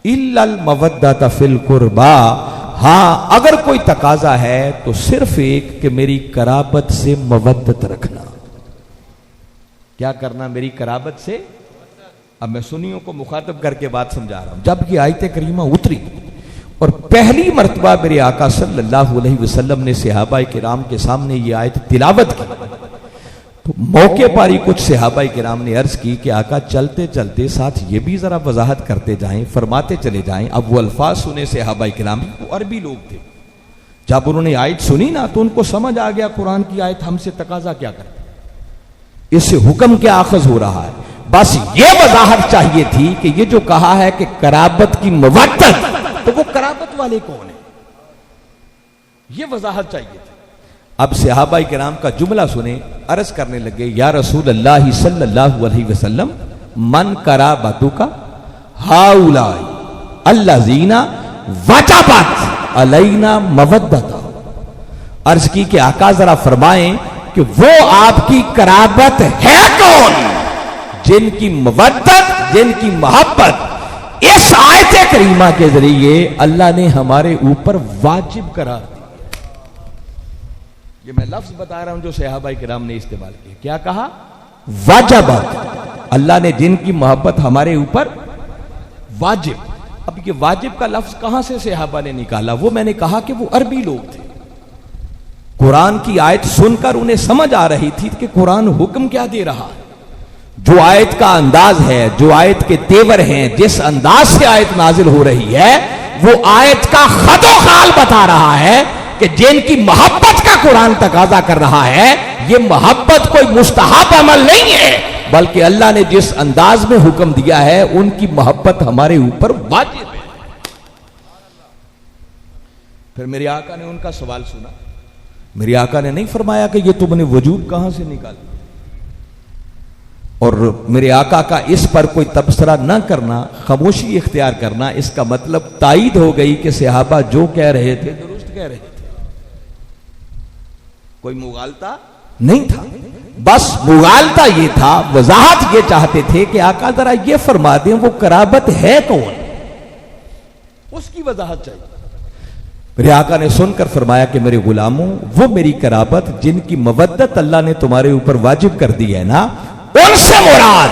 इल्लल मवद्दत फिल कुर्बा, हां अगर कोई तकाजा है तो सिर्फ एक कि मेरी कराबत से मवद्दत रखना। क्या करना? मेरी कराबत से। अब मैं सुन्नियों को मुखातब करके बात समझा रहा हूं। जब ये आयत करीमा उतरी और पहली मर्तबा मेरे आका सल्लल्लाहु अलैहि वसल्लम ने सहाबा किराम के सामने ये आयत तिलावत की, तो मौके पर ही कुछ सहाबाई किराम ने अर्ज की कि आका चलते चलते साथ ये भी जरा वजाहत करते जाएं, फरमाते चले जाएं। अब वो अल्फाज सुने सहाबाई किराम, वो अरबी लोग थे। जब उन्होंने आयत सुनी ना तो उनको समझ आ गया कुरान की आयत हमसे तकाजा क्या करती, इससे हुक्म क्या आखज हो रहा है। बस ये वजाहत चाहिए थी कि ये जो कहा है कि कराबत की मवद्दत, तो वो कराबत वाले कौन है, ये वजाहत चाहिए थी। अब सहाबाई किराम का जुमला सुने, अर्ज करने लगे, या रसूल अल्लाह सल्लल्लाहु अलैहि वसल्लम मन कराबतु का हाउलाई अल्लाजीना वजबत अलैना मवद्दता। अर्ज की कि आका जरा फरमाएं कि वो आपकी कराबत है कौन जिनकी मवद्दत, जिनकी मोहब्बत इस आयत करीमा के जरिए अल्लाह ने हमारे ऊपर वाजिब करार दी। ये मैं लफ्ज बता रहा हूं जो सहाबाई किराम ने इस्तेमाल किया। क्या कहा? वाजबत, अल्लाह ने जिनकी मोहब्बत हमारे ऊपर वाजिब। अब ये वाजिब का लफ्ज कहां से सहाबा ने निकाला? वो मैंने कहा कि वो अरबी लोग थे। कुरान की आयत सुनकर उन्हें समझ आ रही थी कि कुरान हुक्म क्या दे रहा है। जो आयत का अंदाज है, जो आयत के तेवर हैं, जिस अंदाज से आयत नाजिल हो रही है, वो आयत का खदो खाल बता रहा है कि जिनकी मोहब्बत का कुरान तकाजा कर रहा है, ये मोहब्बत कोई मुस्तहब अमल नहीं है, बल्कि अल्लाह ने जिस अंदाज में हुक्म दिया है उनकी मोहब्बत हमारे ऊपर वाजिब है। फिर मेरे आका ने उनका सवाल सुना। मेरे आका ने नहीं फरमाया कि ये तुमने वजूब कहां से निकाला, और मेरे आका का इस पर कोई तबसरा न करना, खामोशी इख्तियार करना, इसका मतलब तायीद हो गई कि सहाबा जो कह रहे थे दुरुस्त कह रहे थे, कोई मुगालता नहीं था। बस मुगालता ये था, वजाहत ये चाहते थे कि आका जरा ये फरमा दें वो कराबत है कौन, उसकी वजाहत चाहिए। मेरे आका ने सुनकर फरमाया कि मेरे गुलामों, वो मेरी कराबत जिनकी मवद्दत अल्लाह ने तुम्हारे ऊपर वाजिब कर दी है ना, उनसे मुराद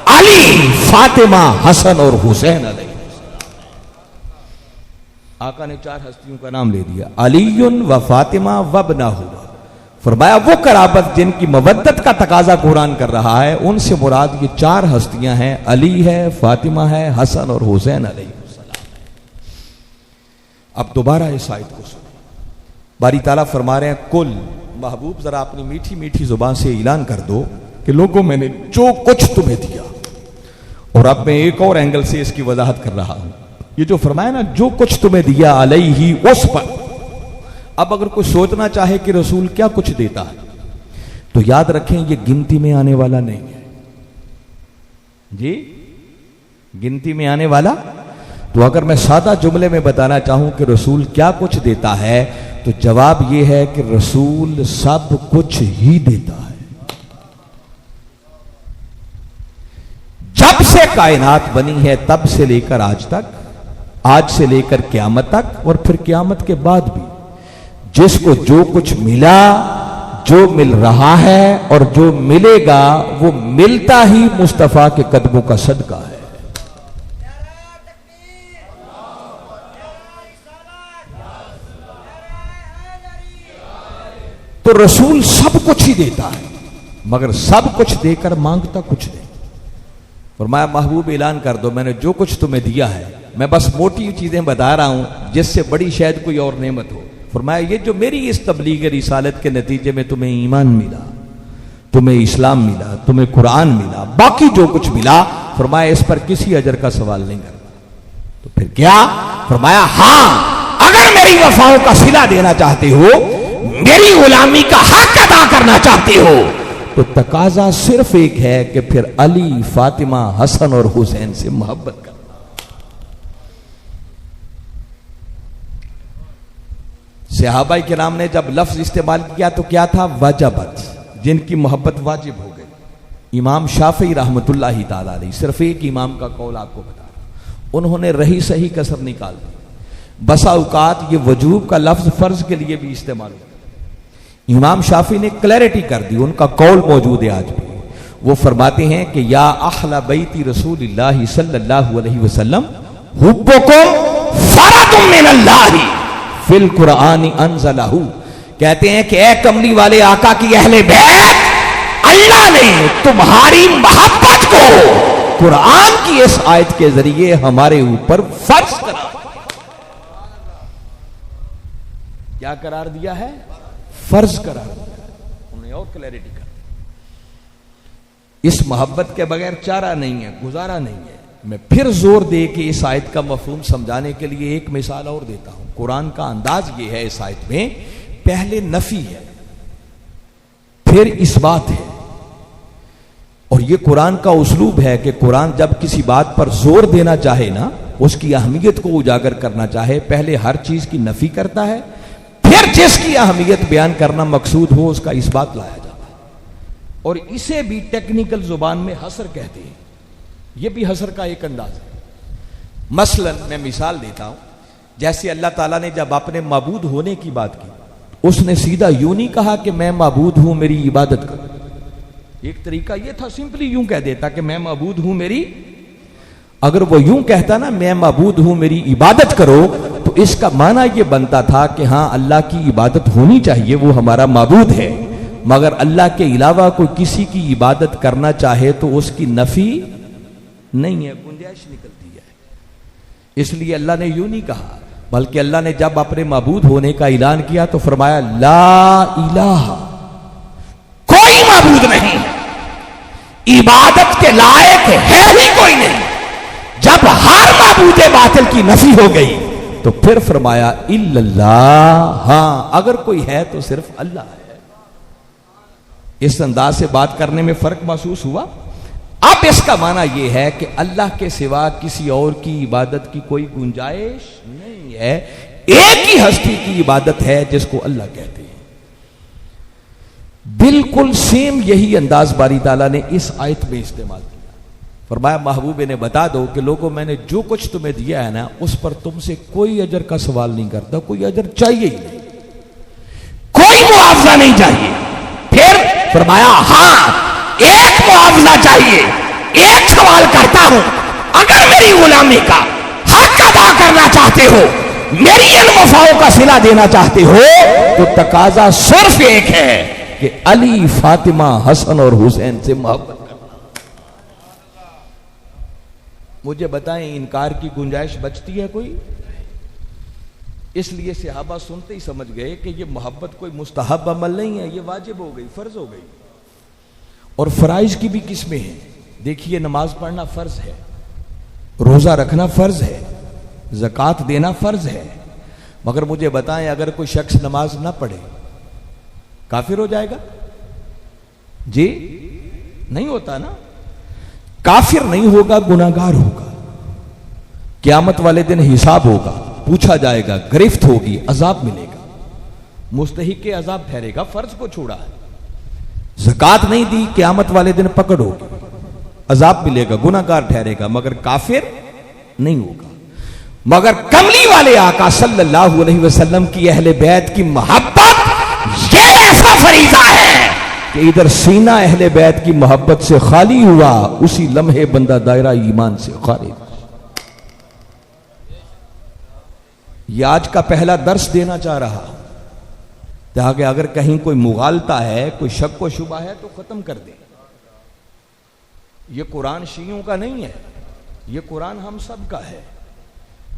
अली, फातिमा, हसन और हुसैन अलैहि। आका ने चार हस्तियों का नाम ले दिया, अलीयुन व फातिमा व इब्नहु। फरमाया वो कराबत जिनकी मवद्दत का तकाजा कुरान कर रहा है, उनसे मुराद ये चार हस्तियां हैं, अली है, फातिमा है, हसन और हुसैन अलैहि। अब दोबारा इस आयत को सुनो। बारी ताला फरमा रहे हैं, कुल महबूब जरा अपनी मीठी मीठी जुबान से ऐलान कर दो कि लोगों मैंने जो कुछ तुम्हें दिया। और अब मैं एक और एंगल से इसकी वजाहत कर रहा हूं। ये जो फरमाया ना, जो कुछ तुम्हें दिया अलैहि, उस पर। अब अगर कोई सोचना चाहे कि रसूल क्या कुछ देता है, तो याद रखें ये गिनती में आने वाला नहीं है जी, गिनती में आने वाला। तो अगर मैं सादा जुमले में बताना चाहूं कि रसूल क्या कुछ देता है, तो जवाब यह है कि रसूल सब कुछ ही देता है। जब से कायनात बनी है तब से लेकर आज तक, आज से लेकर क़यामत तक, और फिर क़यामत के बाद भी जिसको जो कुछ मिला, जो मिल रहा है और जो मिलेगा, वो मिलता ही मुस्तफा के कदमों का सदका है। तो रसूल सब कुछ ही देता है, मगर सब कुछ देकर मांगता कुछ नहीं। फरमाया महबूब ऐलान कर दो, मैंने जो कुछ तुम्हें दिया है, मैं बस मोटी चीजें बता रहा हूं जिससे बड़ी शायद कोई और नेमत हो। फरमाया ये जो मेरी इस तबलीग रिसालत के नतीजे में तुम्हें ईमान मिला, तुम्हें इस्लाम मिला, तुम्हें कुरान मिला, बाकी जो कुछ मिला, फरमाया इस पर किसी अजर का सवाल नहीं करना। तो फिर क्या? फरमाया हां, अगर मेरी वफाओं का सिला देना चाहते हो, मेरी गुलामी का हक अदा करना चाहते हो, तो तकाजा सिर्फ एक है कि फिर अली, फातिमा, हसन और हुसैन से मोहब्बत करना। सहाबाई किराम ने जब लफ्ज इस्तेमाल किया तो क्या था? वजबत, जिनकी मोहब्बत वाजिब हो गई। इमाम शाफी रहमतुल्लाहि ताला अलैहि, सिर्फ एक इमाम का कौल आपको बता रहा, उन्होंने रही सही कसर निकाल दी। बसा औकात ये वजूब का लफ्ज फर्ज के लिए भी इस्तेमाल होता है। इमाम शाफी ने क्लैरिटी कर दी, उनका कौल मौजूद है आज भी। वो फरमाते हैं कि या अहला बैती रसूलिल्लाहि सल्लल्लाहु अलैहि वसल्लम हुब्बुकुम फरदुम मिनल्लाहि फिल कुरानी अनज़लहु। कहते हैं कि ए कमली वाले आका की अहले बैत, अल्लाह ने तुम्हारी मोहब्बत को कुरान की इस आयत के जरिए हमारे ऊपर फर्ज करा। क्या करार दिया है? फर्ज करार दिया। उन्हें और क्लैरिटी कर, इस मोहब्बत के बगैर चारा नहीं है, गुजारा नहीं है। मैं फिर जोर दे के इस आयत का मफहूम समझाने के लिए एक मिसाल और देता हूं। कुरान का अंदाज ये है, इस आयत में पहले नफी है, फिर इस्बात है। और ये कुरान का उसलूब है कि कुरान जब किसी बात पर जोर देना चाहे ना, उसकी अहमियत को उजागर करना चाहे, पहले हर चीज की नफी करता है, फिर जिसकी अहमियत बयान करना मकसूद हो उसका इस्बात लाया जाता है। और इसे भी टेक्निकल जुबान में हसर कहते हैं। यह भी हसर का एक अंदाज है। मसलन मैं मिसाल देता हूं, जैसे अल्लाह ताला ने जब अपने माबूद होने की बात की, उसने सीधा यूं नहीं कहा कि मैं माबूद हूं, मेरी इबादत करो। एक तरीका यह था, सिंपली यूं कह देता कि मैं माबूद हूं, मेरी, अगर वो यूं कहता ना मैं माबूद हूं, मेरी इबादत करो, तो इसका माना यह बनता था कि हां अल्लाह की इबादत होनी चाहिए, वो हमारा माबूद है। मगर अल्लाह के अलावा कोई किसी की इबादत करना चाहे तो उसकी नफी नहीं है, गुंजाइश निकलती है। इसलिए अल्लाह ने यूं नहीं कहा, बल्कि अल्लाह ने जब अपने माबूद होने का ऐलान किया तो फरमाया ला इलाहा, कोई माबूद नहीं, इबादत के लायक है ही कोई नहीं। जब हर माबूद बातिल की नफी हो गई तो फिर फरमाया इल्लल्लाह, हां अगर कोई है तो सिर्फ अल्लाह है। इस अंदाज से बात करने में फर्क महसूस हुआ। अब इसका माना यह है कि अल्लाह के सिवा किसी और की इबादत की कोई गुंजाइश नहीं है, एक ही हस्ती की इबादत है जिसको अल्लाह कहते हैं। बिल्कुल सेम यही अंदाज बारी ताला ने इस आयत में इस्तेमाल किया। फरमाया महबूब ने बता दो कि लोगों मैंने जो कुछ तुम्हें दिया है ना, उस पर तुमसे कोई अजर का सवाल नहीं करता, कोई अजर चाहिए ही नहीं, कोई मुआवजा नहीं चाहिए। फिर फरमाया हां एक मुआवजा चाहिए, एक सवाल करता हूं, अगर मेरी गुलामी का हक अदा करना चाहते हो, मेरी इन वफाओं का सिला देना चाहते हो, तो तकाजा सिर्फ एक है कि अली, फातिमा, हसन और हुसैन से मोहब्बत करना। मुझे बताएं, इनकार की गुंजाइश बचती है कोई? इसलिए सहाबा सुनते ही समझ गए कि ये मोहब्बत कोई मुस्तहब अमल नहीं है, ये वाजिब हो गई, फर्ज हो गई। और फराइज की भी किस्में हैं। देखिए, नमाज पढ़ना फर्ज है, रोजा रखना फर्ज है, ज़कात देना फर्ज है। मगर मुझे बताएं, अगर कोई शख्स नमाज ना पढ़े काफिर हो जाएगा? जी नहीं होता ना। काफिर नहीं होगा, गुनाहगार होगा। क़यामत वाले दिन हिसाब होगा, पूछा जाएगा, गिरफ्त होगी, अजाब मिलेगा, मुस्तहिक के अजाब ठहरेगा, फर्ज को छोड़ा है। ज़कात नहीं दी, क़यामत वाले दिन पकड़ होगी, अजाब मिलेगा, गुनाहगार ठहरेगा, मगर काफिर नहीं होगा। मगर कमली वाले आका सल्लल्लाहु अलैहि वसल्लम की अहले बैत की मोहब्बत ये ऐसा फरीजा है कि इधर सीना अहले बैत की मोहब्बत से खाली हुआ, उसी लम्हे बंदा दायरा ईमान से खारिज। यह आज का पहला दर्स देना चाह रहा हूं, ताकि अगर कहीं कोई मुगालता है, कोई शक व शुबा है तो खत्म कर दे। यह कुरान शियों का नहीं है, यह कुरान हम सब का है।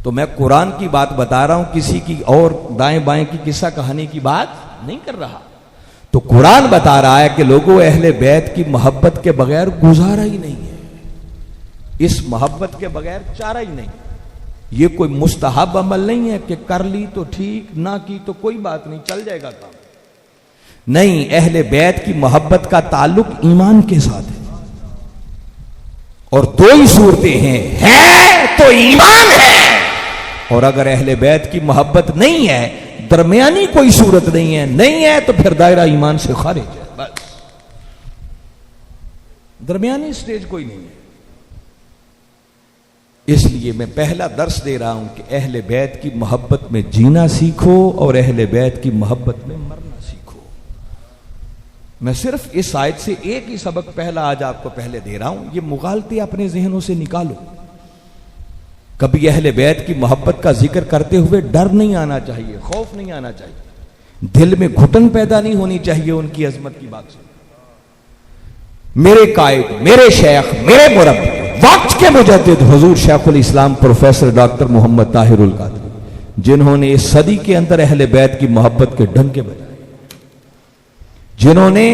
तो मैं कुरान की बात बता रहा हूं, किसी की और दाएं बाएं की किस्सा कहानी की बात नहीं कर रहा। तो कुरान बता रहा है कि लोगों, अहले बैत की मोहब्बत के बगैर गुजारा ही नहीं है, इस मोहब्बत के बगैर चारा ही नहीं। ये कोई मुस्तहब अमल नहीं है कि कर ली तो ठीक, ना की तो कोई बात नहीं, चल जाएगा काम। नहीं, अहले बैत की मोहब्बत का ताल्लुक ईमान के साथ है। और दो ही सूरतें हैं, है तो ईमान है, और अगर अहले बैत की मोहब्बत नहीं है, दरमियानी कोई सूरत नहीं है तो फिर दायरा ईमान से खारिज है। बस दरमियानी स्टेज कोई नहीं है। इसलिए मैं पहला दर्स दे रहा हूं कि अहले बैत की मोहब्बत में जीना सीखो और अहले बैत की मोहब्बत में मरना सीखो। मैं सिर्फ इस आयत से एक ही सबक पहला आज आपको पहले दे रहा हूं। ये मुगालते अपने जहनों से निकालो। कभी अहले बैत की मोहब्बत का जिक्र करते हुए डर नहीं आना चाहिए, खौफ नहीं आना चाहिए, दिल में घुटन पैदा नहीं होनी चाहिए उनकी अजमत की बात से। मेरे कायद, मेरे शेख, मेरे मुरब्बी, वक्त के मुजद्दिद हुजूर शेखुल इस्लाम प्रोफेसर डॉक्टर मोहम्मद ताहिरुल कादरी, जिन्होंने इस सदी के अंदर अहले बैत की मोहब्बत के डंके बजाए, जिन्होंने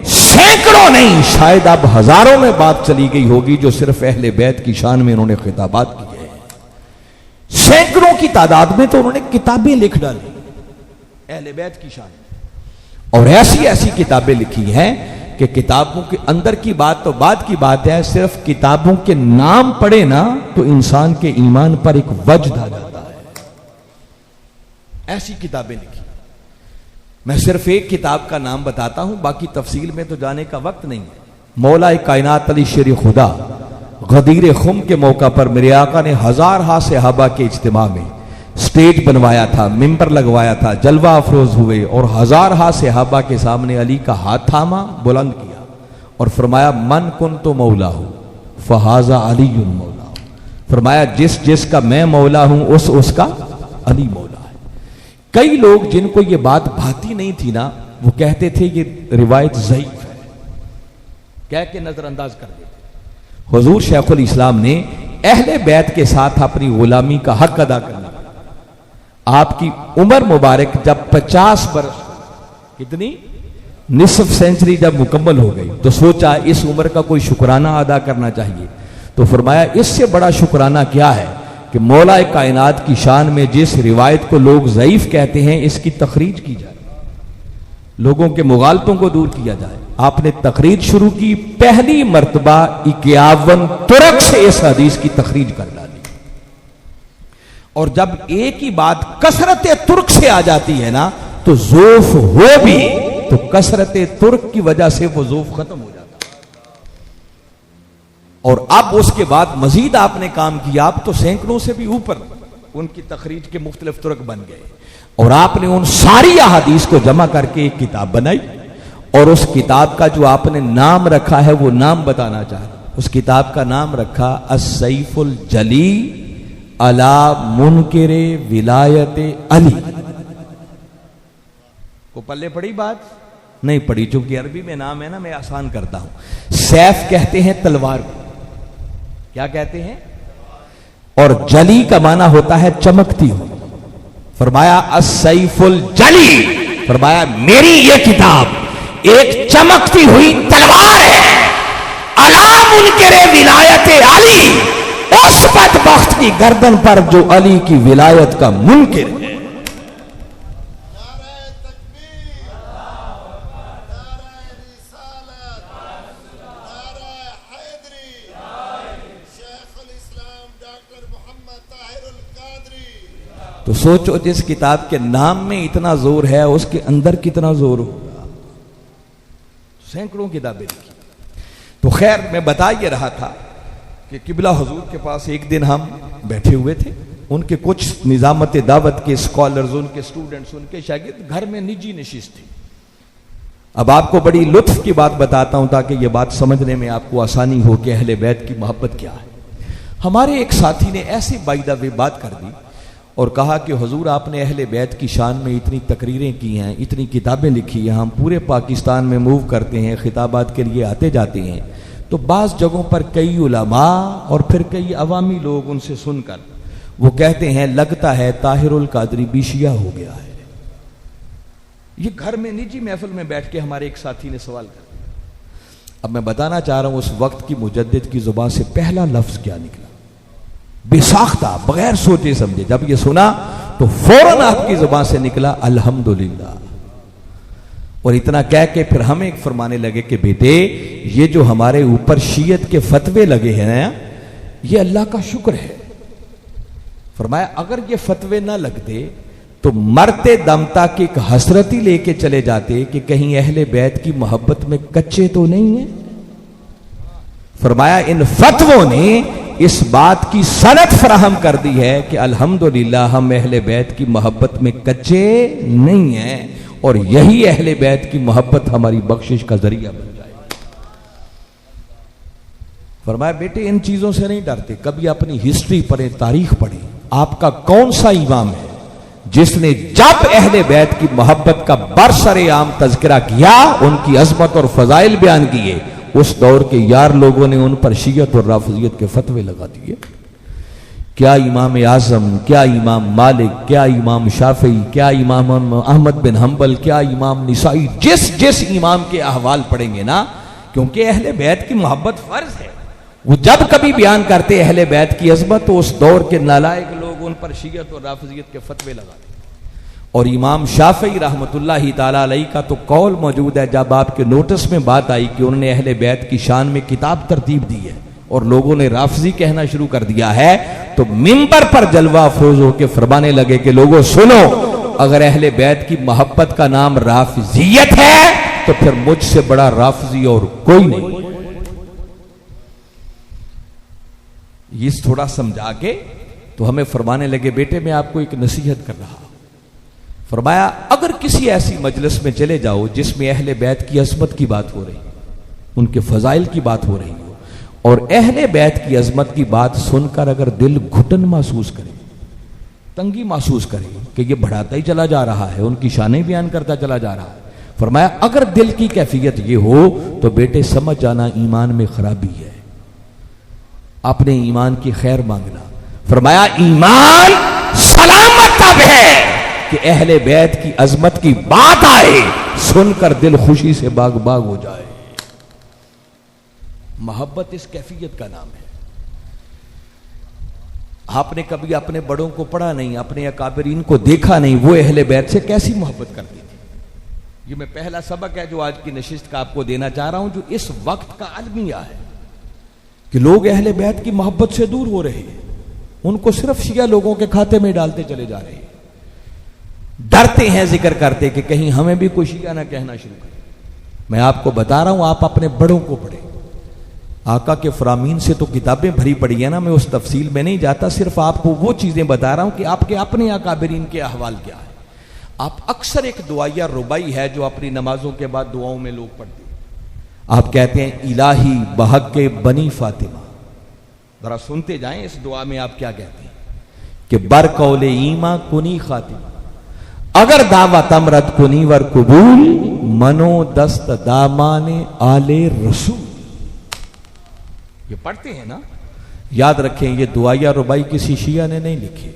सैकड़ों नहीं शायद अब हजारों में बात चली गई होगी जो सिर्फ अहले बैत की शान में उन्होंने खिताबात किए हैं। सैकड़ों की तादाद में तो उन्होंने किताबें लिख डाली अहले बैत की शान में, और ऐसी ऐसी किताबें लिखी हैं कि किताबों के अंदर की बात तो बात की बात है, सिर्फ किताबों के नाम पढ़े ना तो इंसान के ईमान पर एक वजद आ जाता है। ऐसी किताबें लिखी। मैं सिर्फ एक किताब का नाम बताता हूं, बाकी तफसील में तो जाने का वक्त नहीं है। मौला कायनात अली शेर खुदा गदीर खुम के मौका पर मेरे आका ने हजार हा सहाबा के इज्तिमा में स्टेज बनवाया था, मिंबर लगवाया था, जलवा अफरोज हुए और हजार हा सहाबा के सामने अली का हाथ थामा, बुलंद किया और फरमाया मन कुन तो मौला हूं फहाजा अली मौला। फरमाया जिस जिसका मैं मौला हूं उसका अली मौला है। कई लोग जिनको ये बात भाती नहीं थी ना, वो कहते थे ये रिवायत ज़ईफ है, कह के नजरअंदाज कर देते। हुजूर शेखुल इस्लाम ने अहले बैत के साथ अपनी गुलामी का हक अदा करना। आपकी उम्र मुबारक जब 50 बरस, कितनी निसफ सेंचुरी जब मुकम्मल हो गई, तो सोचा इस उम्र का कोई शुक्राना अदा करना चाहिए। तो फरमाया इससे बड़ा शुक्राना क्या है कि मौला कायनात की शान में जिस रिवायत को लोग ज़ईफ कहते हैं इसकी तखरीज की जाए, लोगों के मुगालतों को दूर किया जाए। आपने तखरीज शुरू की, पहली मर्तबा 51 तुरक से इस हदीस की तखरीज कर डाली। और जब एक ही बात कसरत तुर्क से आ जाती है ना, तो ज़ोफ हो भी तो कसरत तुर्क की वजह से वो ज़ोफ खत्म हो जाता है। और अब उसके बाद मजीद आपने काम किया, आप तो सैकड़ों से भी ऊपर उनकी तखरीज के मुख्तलिफ तुर्क बन गए, और आपने उन सारी अहादीस को जमा करके एक किताब बनाई। और उस किताब का जो आपने नाम रखा है वो नाम बताना चाह रहे, उस किताब का नाम रखा अस्सैफुल जली अला मुनकिरे विलायते अली। को पल्ले पड़ी बात? नहीं पड़ी, चूंकि अरबी में नाम है ना, मैं आसान करता हूं। सैफ कहते हैं तलवार को, क्या कहते हैं? और जली का माना होता है चमकती हुई। फरमाया अस्सैफुल जली, फरमाया मेरी ये किताब एक चमकती हुई तलवार है, अला मुनकिरे विलायते अली, उस बदबख्त की गर्दन पर जो अली की विलायत का मुनकिर है। तो सोचो जिस किताब के नाम में इतना जोर है उसके अंदर कितना जोर होगा। सैकड़ों किताबें लिखी। तो खैर मैं बता ये रहा था कि किबला हुजूर के पास एक दिन हम बैठे हुए थे, उनके कुछ निजामत दावत के स्कॉलर्स, उनके स्टूडेंट्स, उनके शागिर्द घर में निजी नशिस्त थी। अब आपको बड़ी लुत्फ की बात बताता हूं ताकि यह बात समझने में आपको आसानी हो कि अहले बैत की मोहब्बत क्या है। हमारे एक साथी ने ऐसी बाय द वे बात कर दी और कहा कि हुजूर आपने अहले बैत की शान में इतनी तकरीरें की हैं, इतनी किताबें लिखी हैं, हम पूरे पाकिस्तान में मूव करते हैं, खिताबात के लिए आते जाते हैं, तो बाज़ जगहों पर कई उलमा और फिर कई अवामी लोग उनसे सुनकर वो कहते हैं लगता है ताहिरुल कादरी भी शिया हो गया है। ये घर में निजी महफिल में बैठ के हमारे एक साथी ने सवाल कर दिया। अब मैं बताना चाह रहा हूं उस वक्त की मुजद्दिद की जुबान से पहला लफ्ज क्या निकला, बेसाख्ता, बगैर सोचे समझे। जब ये सुना तो फौरन आपकी जुबान से निकला अल्हम्दुलिल्लाह। और इतना कह के फिर हम एक फरमाने लगे कि बेटे ये जो हमारे ऊपर शीयत के फतवे लगे हैं ना, ये अल्लाह का शुक्र है। फरमाया अगर ये फतवे ना लगते तो मरते दम तक एक हसरती लेके चले जाते कि कहीं अहले बैत की मोहब्बत में कच्चे तो नहीं है। फरमाया इन फतवों ने इस बात की सनद फराहम कर दी है कि अल्हम्दुलिल्लाह हम अहले बैत की मोहब्बत में कच्चे नहीं हैं, और यही अहले बैत की मोहब्बत हमारी बख्शिश का जरिया बन जाए। फरमाया बेटे इन चीजों से नहीं डरते, कभी अपनी हिस्ट्री पढ़ें, तारीख पढ़ें। आपका कौन सा इमाम है जिसने जब अहले बैत की मोहब्बत का बरसरे आम तज़किरा किया, उनकी अजमत और फजाइल बयान किए, उस दौर के यार लोगों ने उन पर शियत और राफिजियत के फतवे लगा दिए। क्या इमाम आजम, क्या इमाम मालिक, क्या इमाम शाफी, क्या इमाम अहमद बिन हम्बल, क्या इमाम निसाई, जिस इमाम के अहवाल पढ़ेंगे ना, क्योंकि अहले बैत की मोहब्बत फर्ज है, वो जब कभी बयान करते अहले बैत की अजमत तो उस दौर के नालायक लोग उन पर शियत और राफिजियत के फतवे लगाते। और इमाम शाफी रहमतुल्लाहि ताला अलैहि का तो कौल मौजूद है, जब आपके नोटिस में बात आई कि उन्होंने अहले बैत की शान में किताब तरतीब दी है और लोगों ने राफजी कहना शुरू कर दिया है, तो मिंबर पर जलवा अफरोज होकर फरमाने लगे कि लोगों सुनो, अगर अहले बैत की मोहब्बत का नाम राफजियत है तो फिर मुझसे बड़ा राफजी और कोई नहीं। ये थोड़ा समझा के तो हमें फरमाने लगे, बेटे मैं आपको एक नसीहत कर रहा हूं। फरमाया अगर किसी ऐसी मजलिस में चले जाओ जिसमें अहले बैत की अजमत की बात हो रही, उनके फजाइल की बात हो रही हो, और अहले बैत की अजमत की बात सुनकर अगर दिल घुटन महसूस करे, तंगी महसूस करे कि ये बढ़ाता ही चला जा रहा है, उनकी शानें बयान करता चला जा रहा है, फरमाया अगर दिल की कैफियत ये हो तो बेटे समझ जाना ईमान में खराबी है, अपने ईमान की खैर मांगना। फरमाया ईमान सलामत तब है कि अहले बैत की अजमत की बात आए, सुनकर दिल खुशी से बाग बाग हो जाए। मोहब्बत इस कैफियत का नाम है। आपने कभी अपने बड़ों को पढ़ा नहीं, अपने अकाबरीन को देखा नहीं, वो अहले बैत से कैसी मोहब्बत करती थी। ये मैं पहला सबक है जो आज की नशिस्त का आपको देना चाह रहा हूं, जो इस वक्त का अलमिया है कि लोग अहले बैत की मोहब्बत से दूर हो रहे हैं, उनको सिर्फ शिया लोगों के खाते में डालते चले जा रहे हैं, डरते हैं जिक्र करते कि कहीं हमें भी कोई शिया ना कहना शुरू करे। मैं आपको बता रहा हूं, आप अपने बड़ों को पढ़े, आका के फरामीन से तो किताबें भरी पड़ी है ना, मैं उस तफसील में नहीं जाता, सिर्फ आपको वो चीजें बता रहा हूं कि आपके अपने अकाबरीन के अहवाल क्या है। आप अक्सर एक दुआया रुबाई है जो अपनी नमाजों के बाद दुआओं में लोग पढ़ते हैं, आप कहते हैं इलाही बहक़ बनी फातिमा। जरा सुनते जाएं इस दुआ में आप क्या कहते हैं कि बरकौले ईमा कुनी खातिमा, अगर दावत अमरत कुनी वर कबूल, मनो दस्त दामाने आले रसूल। ये पढ़ते हैं ना, याद रखें ये दुआया रुबाई किसी शिया ने नहीं लिखी,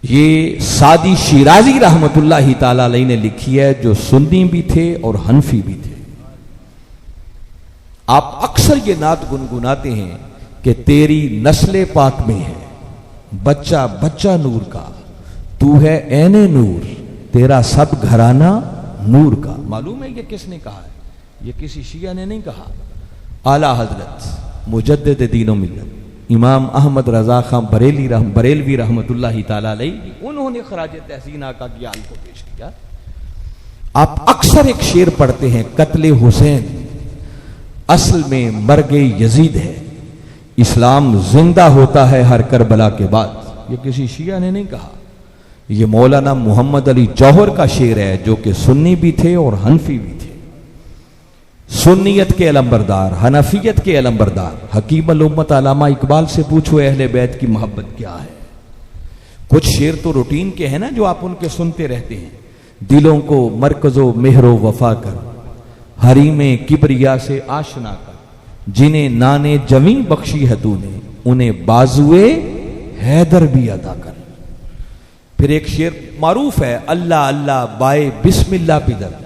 ये सादी शिराजी रहमतुल्लाहि ताला अलैहि ने लिखी है, जो सुन्नी भी थे और हनफी भी थे। आप अक्सर ये नात गुनगुनाते हैं कि तेरी नस्ले पाक में है बच्चा बच्चा नूर का, तू है ऐने नूर, तेरा सब घराना नूर का। मालूम है ये किसने कहा है? ये किसी शिया ने नहीं कहा। आला हजरत मुजद्दिद दीनो मिल्लत इमाम अहमद रजा खान बरेलवी रहमतुल्लाहि ताला अलैहि, उन्होंने खराज तहसीन आका की आल को पेश किया। आप अक्सर एक शेर पढ़ते हैं, कत्ले हुसैन असल में मर्गे यजीद है, इस्लाम जिंदा होता है हर करबला के बाद। ये किसी शिया ने नहीं कहा, ये मौलाना मोहम्मद अली जौहर का शेर है, जो कि सुन्नी भी थे और हनफी भी थे। सुन्नियत के अलंबरदार, हनफियत के अलंबरदार हकीम अल उम्मत अल्लामा इकबाल से पूछो अहले बैत की मोहब्बत क्या है। कुछ शेर तो रूटीन के हैं ना जो आप उनके सुनते रहते हैं, दिलों को मरकजो मेहरो वफा कर, हरी में किबरिया से आशना कर, जिन्हें नाने जमी बख्शी है तूने, उन्हें बाजुए हैदर भी अदा कर। फिर एक शेर मारूफ है, अल्लाह अल्लाह बाए बिस्मिल्लाह पिदर,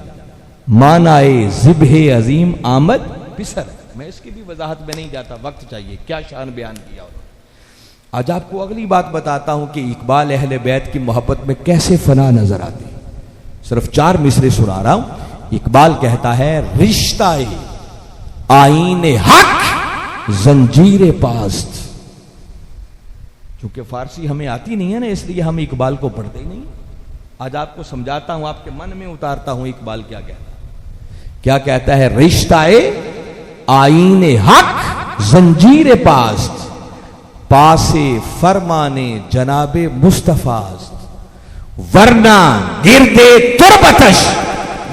मानाए जिब्हे अजीम आमद पिसर। मैं इसकी भी वजाहत में नहीं जाता, वक्त चाहिए, क्या शान बयान किया उन्होंने। आज आपको अगली बात बताता हूं कि इकबाल अहले बैत की मोहब्बत में कैसे फना नजर आती। सिर्फ 4 मिसरे सुना रहा हूं। इकबाल कहता है, रिश्ता आईने हक जंजीरे पास्त। चूंकि फारसी हमें आती नहीं है ना, इसलिए हम इकबाल को पढ़ते ही नहीं। आज आपको समझाता हूं, आपके मन में उतारता हूं इकबाल क्या कहता है। क्या कहता है? रिश्ताए आईने हक जंजीरे पास्त, पासे फरमाने जनाबे मुस्तफास्त, वरना गिरदे तुरबतश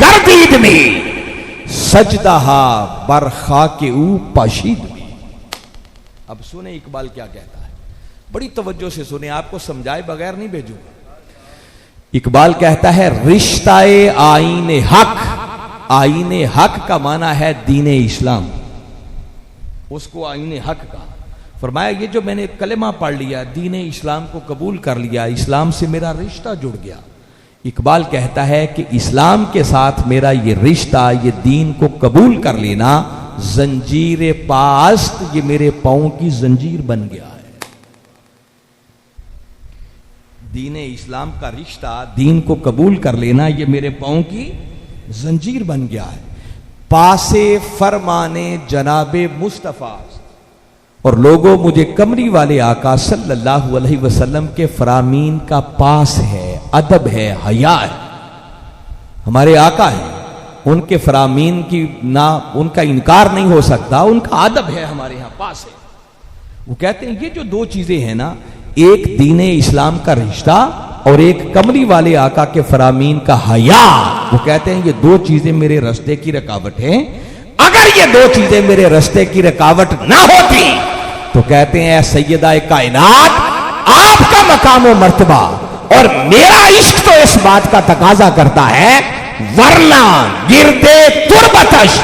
गर्दीद में, सजदहा बरखा के ऊ पाशीद में। अब सुने इकबाल क्या कहता है, बड़ी तवज्जो से सुने, आपको समझाए बगैर नहीं भेजूंगा। इकबाल कहता है, रिश्ताए आईने हक, आईने हक का माना है दीने इस्लाम, उसको आईने हक कहा। फरमाया ये जो मैंने कलेमा पढ़ लिया, दीने इस्लाम को कबूल कर लिया, इस्लाम से मेरा रिश्ता जुड़ गया। इकबाल कहता है कि इस्लाम के साथ मेरा ये रिश्ता, ये दीन को कबूल कर लेना, जंजीर पास्त, ये मेरे पांव की जंजीर बन गया है। दीने इस्लाम का रिश्ता, दीन को कबूल कर लेना, ये मेरे पांव की जंजीर बन गया है। पासे फरमाने जनाबे मुस्तफा, और लोगों मुझे कमरी वाले आका सल्लल्लाहु अलैहि वसल्लम के फरामीन का पास है, अदब है, हया है। हमारे आका है, उनके फरामीन की ना उनका इनकार नहीं हो सकता, उनका अदब है, हमारे यहां पास है। वो कहते हैं ये जो दो चीजें हैं ना, एक दीने इस्लाम का रिश्ता और एक कमरी वाले आका के फरामीन का हया, वो कहते हैं ये दो चीजें मेरे रास्ते की रुकावट है। अगर ये दो चीजें मेरे रास्ते की रुकावट ना होती तो कहते हैं सैयदा कायनात, आपका मकाम व मर्तबा और मेरा इश्क तो इस बात का तकाजा करता है, वरना गिरदे तुरबतश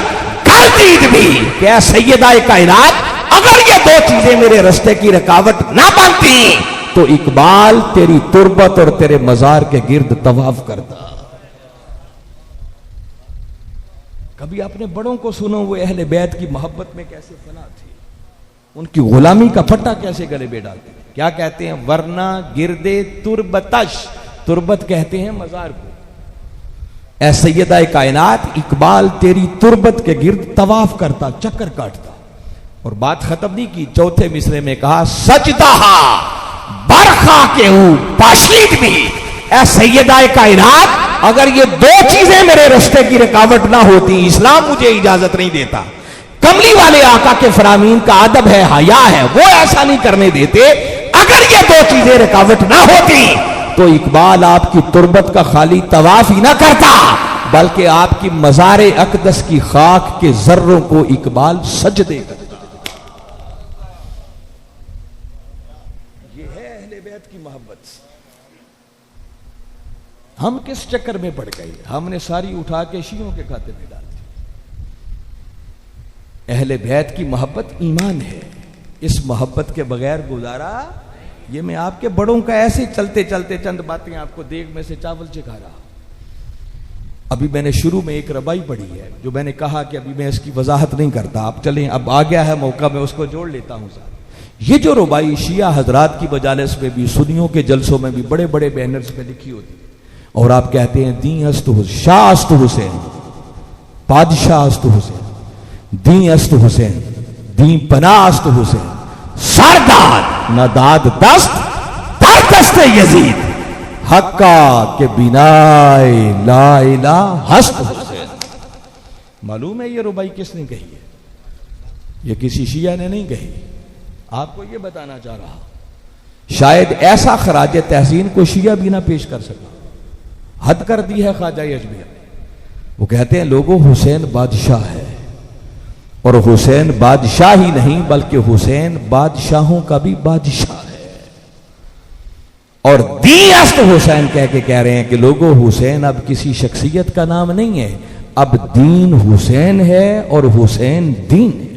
गलतीद भी, क्या सैयदा कायनात अगर ये दो चीजें मेरे रास्ते की रुकावट ना बनती तो इकबाल तेरी तुरबत और तेरे मजार के गिर्द तवाफ करता। कभी आपने बड़ों को सुनो वो अहले बैत की मोहब्बत में कैसे फना थे, उनकी गुलामी का पट्टा कैसे गले में डालते, क्या कहते हैं, वरना गिरदे तुरबतश, तुरबत कहते हैं मजार को। ऐ सैयदा कायनात, इकबाल तेरी तुरबत के गिर्द तवाफ करता, चक्कर काटता। और बात खत्म नहीं की, चौथे मिसरे में कहा सजदा बरखा के पाशीद भी, ऐ सैयदा कायनात अगर ये दो चीजें मेरे रास्ते की रुकावट ना होती, इस्लाम मुझे इजाजत नहीं देता, कमली वाले आका के फरामीन का अदब है, हया है, वो ऐसा नहीं करने देते, अगर ये दो चीजें रुकावट ना होती तो इकबाल आपकी तुरबत का खाली तवाफ ही ना करता, बल्कि आपकी मज़ारे अकदस की खाक के जर्रों को इकबाल सजदे करता। ये है अहले बैत की मोहब्बत। हम किस चक्कर में पड़ गए, हमने सारी उठा के शियों के खाते में डाल दी। अहले बैत की मोहब्बत ईमान है, इस मोहब्बत के बगैर गुजारा, ये मैं आपके बड़ों का ऐसे चलते चलते चंद बातें आपको देग में से चावल चिखा रहा। अभी मैंने शुरू में एक रबाई पढ़ी है, जो मैंने कहा कि अभी मैं इसकी वजाहत नहीं करता, आप चलें, अब आ गया है मौका, मैं उसको जोड़ लेता हूं साथ। ये जो रबाई शिया हजरात की मजालिस में भी, सुन्नियों के जलसों में भी बड़े बड़े बैनर्स पे लिखी होती है, और आप कहते हैं दी अस्त शाह अस्त हुसैन, बादशाह अस्त हुसैन, दी अस्त हुसैन, दी पना अस्त हुसैन, सरदार न दाद दस्त दर दस्त यजीद, हक्का के बिनाए ला इला हस्त हुसैन। मालूम है ये रुबाई किसने कही है? ये किसी शिया ने नहीं कही, आपको ये बताना चाह रहा। शायद ऐसा खराज तहसीन को शिया भी ना पेश कर सका, हद कर दी है ख्वाजा अजमेर। वो कहते हैं लोगों हुसैन बादशाह है, और हुसैन बादशाह ही नहीं बल्कि हुसैन बादशाहों का भी बादशाह है। और दीअस्त हुसैन कह के कह रहे हैं कि लोगों हुसैन अब किसी शख्सियत का नाम नहीं है, अब दीन हुसैन है और हुसैन दीन है।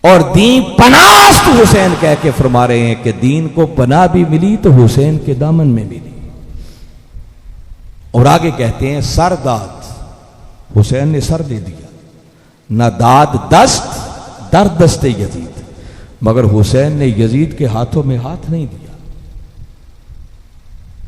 और दीन पनास्त हुसैन कह के फरमा रहे हैं कि दीन को पनाह भी मिली तो हुसैन के दामन में मिली। और आगे कहते हैं सरदाद, हुसैन ने सर दे दिया, न दाद दस्त दर दस्ते यजीद, मगर हुसैन ने यजीद के हाथों में हाथ नहीं दिया।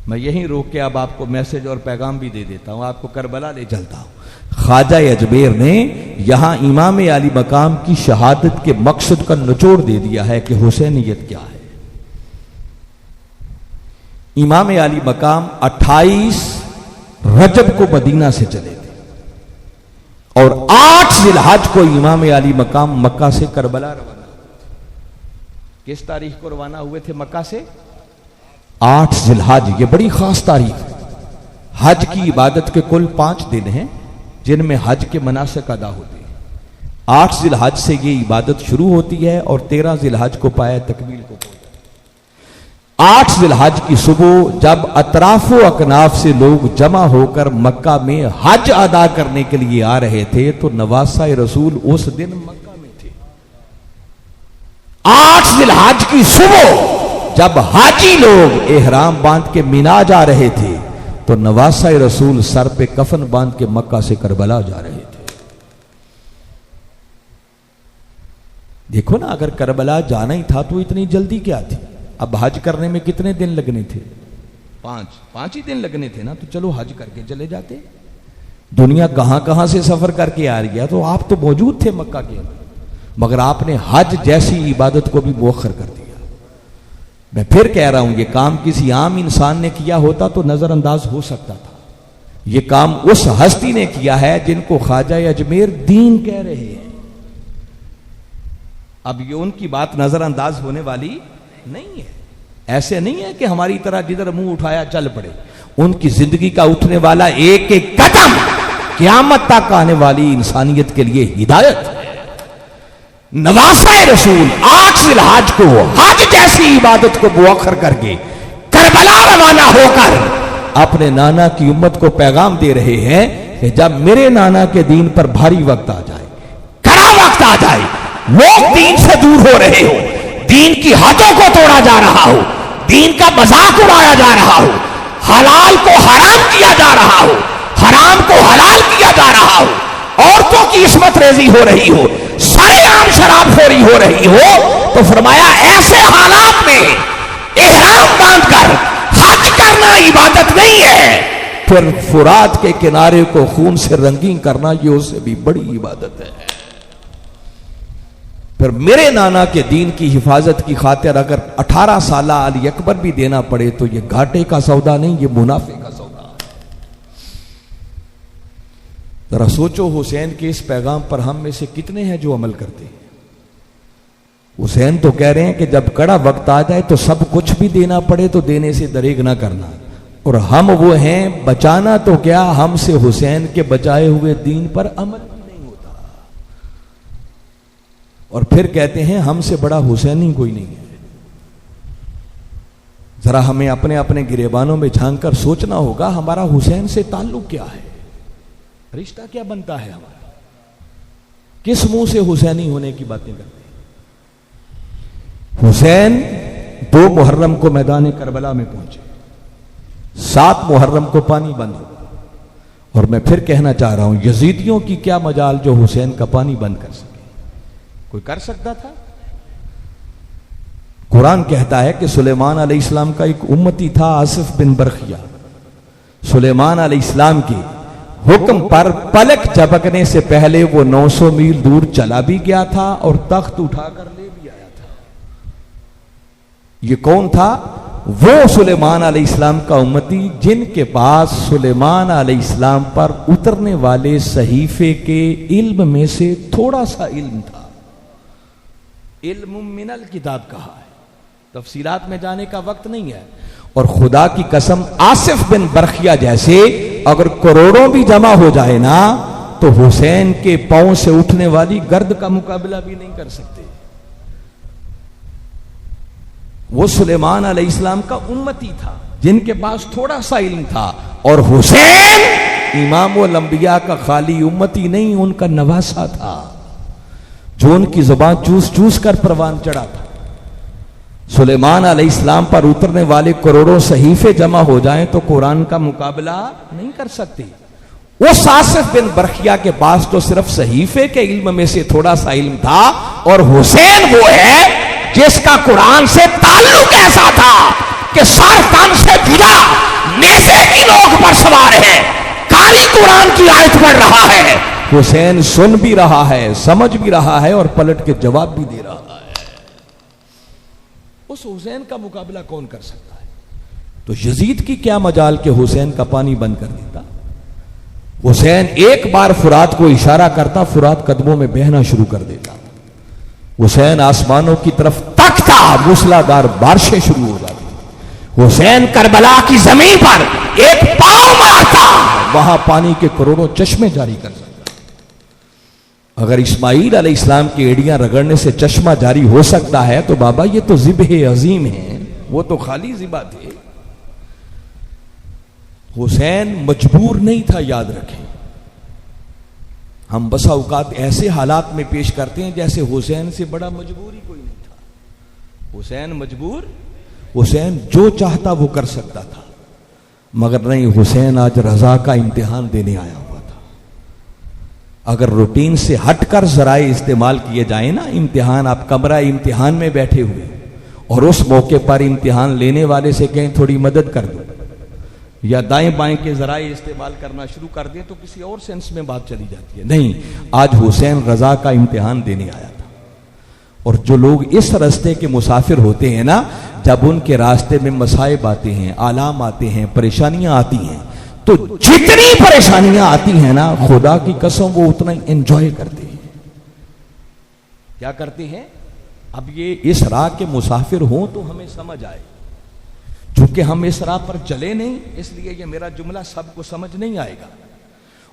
मैं यहीं रोक के अब आपको मैसेज और पैगाम भी दे देता हूं, आपको करबला ले चलता हूं। ख्वाजा अजमेर ने यहां इमाम आली मकाम की शहादत के मकसद का निचोड़ दे दिया है कि हुसैनियत क्या है। इमाम आली मकाम 28 रजब को मदीना से चले थे और 8 जिलहज को इमाम आली मकाम मक्का से करबला रवाना हुए। किस तारीख को रवाना हुए थे मक्का से? 8 जिलहज। ये बड़ी खास तारीख है। हज की इबादत के कुल 5 दिन हैं जिनमें हज के मनासिक अदा होते हैं। 8 जिलहज से ये इबादत शुरू होती है और 13 जिलहज को पाया तकमील को पहुंचता 8 जिलहज की सुबह जब अतराफो अकनाफ से लोग जमा होकर मक्का में हज अदा करने के लिए आ रहे थे तो नवासा रसूल उस दिन मक्का में थे। 8 जिलहज की सुबह जब हाजी लोग एहराम बांध के मीना जा रहे थे तो नवासा रसूल सर पे कफन बांध के मक्का से करबला जा रहे थे। देखो ना, अगर करबला जाना ही था तो इतनी जल्दी क्या थी? अब हज करने में कितने दिन लगने थे? 5 ही दिन लगने थे ना, तो चलो हज करके चले जाते। दुनिया कहां कहां से सफर करके आ रही है, तो आप तो मौजूद थे मक्का के अंदर, मगर आपने हज जैसी इबादत को भी मुअख्खर कर दिया। मैं फिर कह रहा हूं, ये काम किसी आम इंसान ने किया होता तो नजरअंदाज हो सकता था। ये काम उस हस्ती ने किया है जिनको ख्वाजा अजमेर दीन कह रहे हैं। अब ये उनकी बात नजरअंदाज होने वाली नहीं है। ऐसे नहीं है कि हमारी तरह जिधर मुंह उठाया चल पड़े। उनकी जिंदगी का उठने वाला एक एक कदम क़यामत तक आने वाली इंसानियत के लिए हिदायत है। नवासा रसूल 8 जिलहज को हज जैसी इबादत को मुअख्खर करके करबला रवाना होकर अपने नाना की उम्मत को पैगाम दे रहे हैं कि जब मेरे नाना के दीन पर भारी वक्त आ जाए, कड़ा वक्त आ जाए, लोग दीन से दूर हो रहे हो, दीन की हदों को तोड़ा जा रहा हो, दीन का मजाक उड़ाया जा रहा हो, हलाल को हराम किया जा रहा हो, हराम को हलाल किया जा रहा हो, औरतों की इस्मत रेजी हो रही हो, सरेआम शराबखोरी हो रही हो, तो फरमाया ऐसे हालात में एहराम बांधकर हज करना इबादत नहीं है। फिर फुरात के किनारे को खून से रंगीन करना ये उससे भी बड़ी इबादत है। फिर मेरे नाना के दीन की हिफाजत की खातिर अगर 18 साला अली अकबर भी देना पड़े तो ये घाटे का सौदा नहीं, ये मुनाफे का सौदा है। जरा सोचो, हुसैन के इस पैगाम पर हम में से कितने हैं जो अमल करते हैं? हुसैन तो कह रहे हैं कि जब कड़ा वक्त आ जाए तो सब कुछ भी देना पड़े तो देने से दरेग ना करना, और हम वो हैं बचाना तो क्या, हमसे हुसैन के बचाए हुए दीन पर अमल भी नहीं होता। और फिर कहते हैं हमसे बड़ा हुसैनी कोई नहीं है। जरा हमें अपने अपने गिरेबानों में झांक कर सोचना होगा, हमारा हुसैन से ताल्लुक क्या है, रिश्ता क्या बनता है हमारा, किस मुंह से हुसैनी होने की बातें करते हैं। हुसैन 2 मुहर्रम को मैदान करबला में पहुंचे, 7 मुहर्रम को पानी बंद हो। और मैं फिर कहना चाह रहा हूं, यजीदियों की क्या मजाल जो हुसैन का पानी बंद कर सके? कोई कर सकता था? कुरान कहता है कि सुलेमान अलैहिस्सलाम का एक उम्मती था आसिफ बिन बरखिया। सुलेमान अलैहिस्सलाम के हुक्म पर पलक झपकने से पहले वो 900 मील दूर चला भी गया था और तख्त उठाकर ले भी आया था। ये कौन था? वो सुलेमान अलैहिस्सलाम का उम्मती जिनके पास सुलेमान अलैहिस्सलाम पर उतरने वाले सहीफे के इल्म में से थोड़ा सा इल्म था। इल्म मिनल किताब कहा है, तफसीलात में जाने का वक्त नहीं है। और खुदा की कसम, आसिफ बिन बरखिया जैसे अगर करोड़ों भी जमा हो जाए ना तो हुसैन के पांव से उठने वाली गर्द का मुकाबला भी नहीं कर सकते। वो सुलेमान अलैहिस्सलाम का उम्मती था जिनके पास थोड़ा सा इल्म था, और हुसैन इमामुल अंबिया का खाली उम्मती नहीं, उनका नवासा था जो उनकी जुबान चूस चूस कर परवान चढ़ा था। सुलेमान अलैहिस्सलाम पर उतरने वाले करोड़ों सहीफे जमा हो जाएं तो कुरान का मुकाबला नहीं कर सकते। उस आसिफ बिन बरखिया के पास तो सिर्फ सहीफे के इल्म में से थोड़ा सा इल्म था, और हुसैन वो है जिसका कुरान से ताल्लुक ऐसा था कि सर तन से जुदा नेज़े की नोक पर सवार है, कारी कुरान की आयत पढ़ रहा है। हुसैन सुन भी रहा है, समझ भी रहा है और पलट के जवाब भी दे रहा है। उस हुसैन का मुकाबला कौन कर सकता है? तो यजीद की क्या मजाल के हुसैन का पानी बंद कर देता। हुसैन एक बार फुरात को इशारा करता, फुरात कदमों में बहना शुरू कर देता। हुसैन आसमानों की तरफ तकता, मूसलाधार बारिशें शुरू हो जाती। हुसैन करबला की जमीन पर एक पांव मारता, वहां पानी के करोड़ों चश्मे जारी कर सकता। अगर इस्माईल अलैहिस्सलाम की एड़ियां रगड़ने से चश्मा जारी हो सकता है तो बाबा ये तो ज़िब्ह अजीम है, वो तो खाली ज़िबा थे। हुसैन मजबूर नहीं था, याद रखें। हम बसा औकात ऐसे हालात में पेश करते हैं जैसे हुसैन से बड़ा मजबूर ही कोई नहीं था। हुसैन मजबूर, हुसैन जो चाहता वो कर सकता था, मगर नहीं, हुसैन आज रजा का इम्तिहान देने आया हुआ था। अगर रूटीन से हटकर जराए इस्तेमाल किए जाए ना, इम्तिहान, आप कमरा इम्तिहान में बैठे हुए और उस मौके पर इम्तिहान लेने वाले से कहें थोड़ी मदद कर दो, या दाएं बाएं के जराए इस्तेमाल करना शुरू कर दें, तो किसी और सेंस में बात चली जाती है। नहीं, आज हुसैन रजा का इम्तिहान देने आया था। और जो लोग इस रास्ते के मुसाफिर होते हैं ना, जब उनके रास्ते में मसाइब आते हैं, आलाम आते हैं, परेशानियां आती हैं, तो जितनी परेशानियां आती हैं ना, खुदा की कसम वो उतना ही एंजॉय करते हैं। क्या करते हैं? अब ये इस राह के मुसाफिर हों तो हमें समझ आए, चूंकि हम इस राह पर चले नहीं, इसलिए ये मेरा जुमला सबको समझ नहीं आएगा।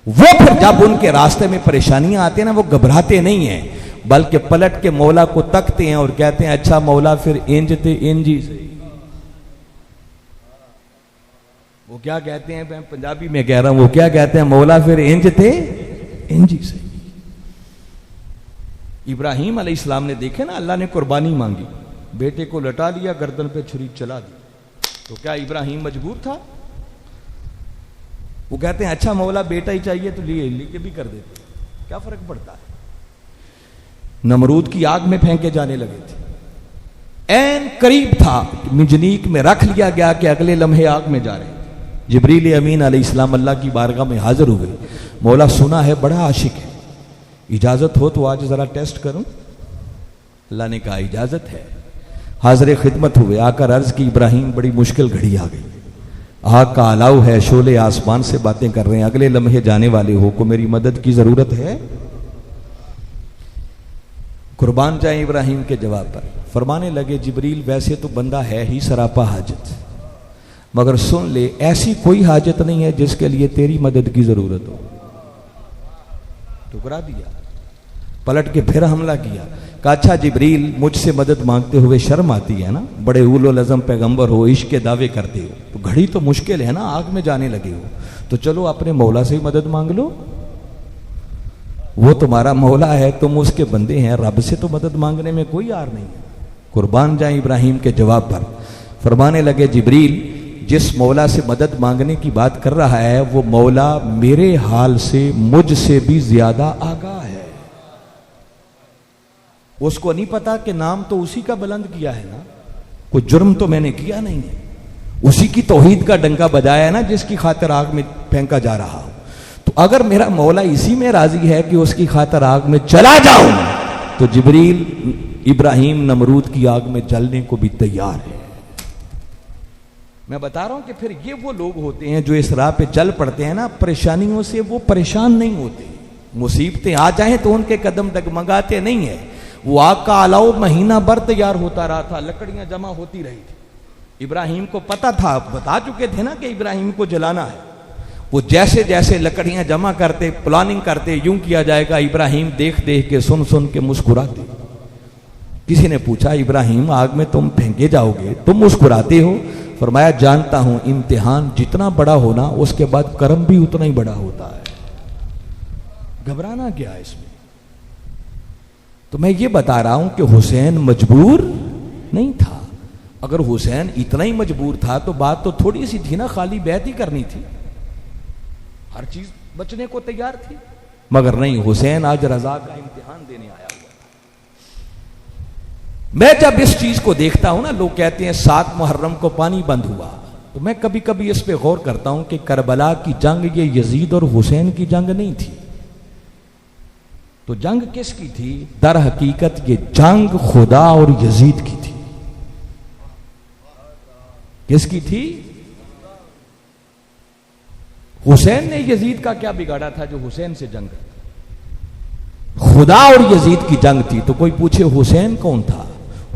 वो फिर जब उनके रास्ते में परेशानियां आती हैं ना, वो घबराते नहीं हैं, बल्कि पलट के मौला को तकते हैं और कहते हैं, अच्छा मौला फिर इंज थे इंजी से। वो क्या कहते हैं, मैं पंजाबी में कह रहा हूं, वो क्या कहते हैं, मौला फिर इंज थे इंजी से। इब्राहिम अलैहिस्सलाम ने, देखे ना, अल्लाह ने कुर्बानी मांगी, बेटे को लटा लिया, गर्दन पे छुरी चला दी, तो क्या इब्राहिम मजबूर था? वो कहते हैं, अच्छा मौला बेटा ही चाहिए तो लेके भी कर देते, क्या फर्क पड़ता है। नमरूद की आग में फेंके जाने लगे थे, ऐन करीब था, मिजनीक में रख लिया गया कि अगले लम्हे आग में जा रहे थे। जिब्रील अमीन अलैहिस्सलाम अल्लाह की बारगाह में हाजिर हुए। मौला सुना है बड़ा आशिक है, इजाजत हो तो आज जरा टेस्ट करूं। अल्लाह ने कहा इजाजत है। हाजिर खिदमत हुए, आकर अर्ज की, इब्राहिम बड़ी मुश्किल घड़ी आ गई, आग का अलाव है, शोले आसमान से बातें कर रहे हैं, अगले लम्हे जाने वाले हो, को मेरी मदद की जरूरत है। कुर्बान जाए इब्राहिम के जवाब पर। फरमाने लगे, जिब्रील वैसे तो बंदा है ही सरापा हाजत, मगर सुन ले, ऐसी कोई हाजत नहीं है जिसके लिए तेरी मदद की जरूरत हो। ठुकरा दिया, पलट के फिर हमला किया। कहा, अच्छा जिब्रील, मुझसे मदद मांगते हुए शर्म आती है ना, बड़े उल अज़म पैगंबर हो, इश्क के दावे करते हो, तो घड़ी तो मुश्किल है ना, आग में जाने लगे हो, तो चलो अपने मौला से ही मदद मांग लो, वो तुम्हारा मौला है, तुम उसके बंदे हैं, रब से तो मदद मांगने में कोई आर नहीं है। कुर्बान जाए इब्राहिम के जवाब पर। फरमाने लगे, जिब्रील, जिस मौला से मदद मांगने की बात कर रहा है, वो मौला मेरे हाल से मुझसे भी ज्यादा आगाह है। उसको नहीं पता कि नाम तो उसी का बुलंद किया है ना, कोई जुर्म तो मैंने किया नहीं है, उसी की तौहीद का डंका बजाया है ना, जिसकी खातिर आग में फेंका जा रहा हो। तो अगर मेरा मौला इसी में राजी है कि उसकी खातिर आग में चला जाऊं, तो जिब्रील, इब्राहिम नमरूद की आग में जलने को भी तैयार है। मैं बता रहा हूं कि फिर ये वो लोग होते हैं जो इस राह पे चल पड़ते हैं ना, परेशानियों से वो परेशान नहीं होते, मुसीबतें आ जाएं तो उनके कदम डगमगाते नहीं है। वो आग का अलाव महीना भर तैयार होता रहा था, लकड़ियां जमा होती रही थी। इब्राहिम को पता था, बता चुके थे ना कि इब्राहिम को जलाना है। वो जैसे जैसे लकड़ियां जमा करते, प्लानिंग करते, यूं किया जाएगा, इब्राहिम देख देख के, सुन सुन के मुस्कुराते। किसी ने पूछा, इब्राहिम आग में तुम फेंके जाओगे, तुम मुस्कुराते हो? फरमाया, जानता हूं इम्तिहान जितना बड़ा होना, उसके बाद कर्म भी उतना ही बड़ा होता है, घबराना क्या है इसमें। तो मैं ये बता रहा हूं कि हुसैन मजबूर नहीं था। अगर हुसैन इतना ही मजबूर था तो बात तो थोड़ी सी थी ना, खाली बैत ही करनी थी, हर चीज बचने को तैयार थी, मगर नहीं, हुसैन आज रजा का इम्तिहान देने आया हुआ था। मैं जब इस चीज को देखता हूं ना, लोग कहते हैं 7 मुहर्रम को पानी बंद हुआ, तो मैं कभी कभी इस पे गौर करता हूं कि करबला की जंग ये यजीद और हुसैन की जंग नहीं थी, तो जंग किसकी थी? दर हकीकत ये जंग खुदा और यजीद की थी। किसकी थी? हुसैन ने यजीद का क्या बिगाड़ा था जो हुसैन से जंग? खुदा और यजीद की जंग थी। तो कोई पूछे हुसैन कौन था?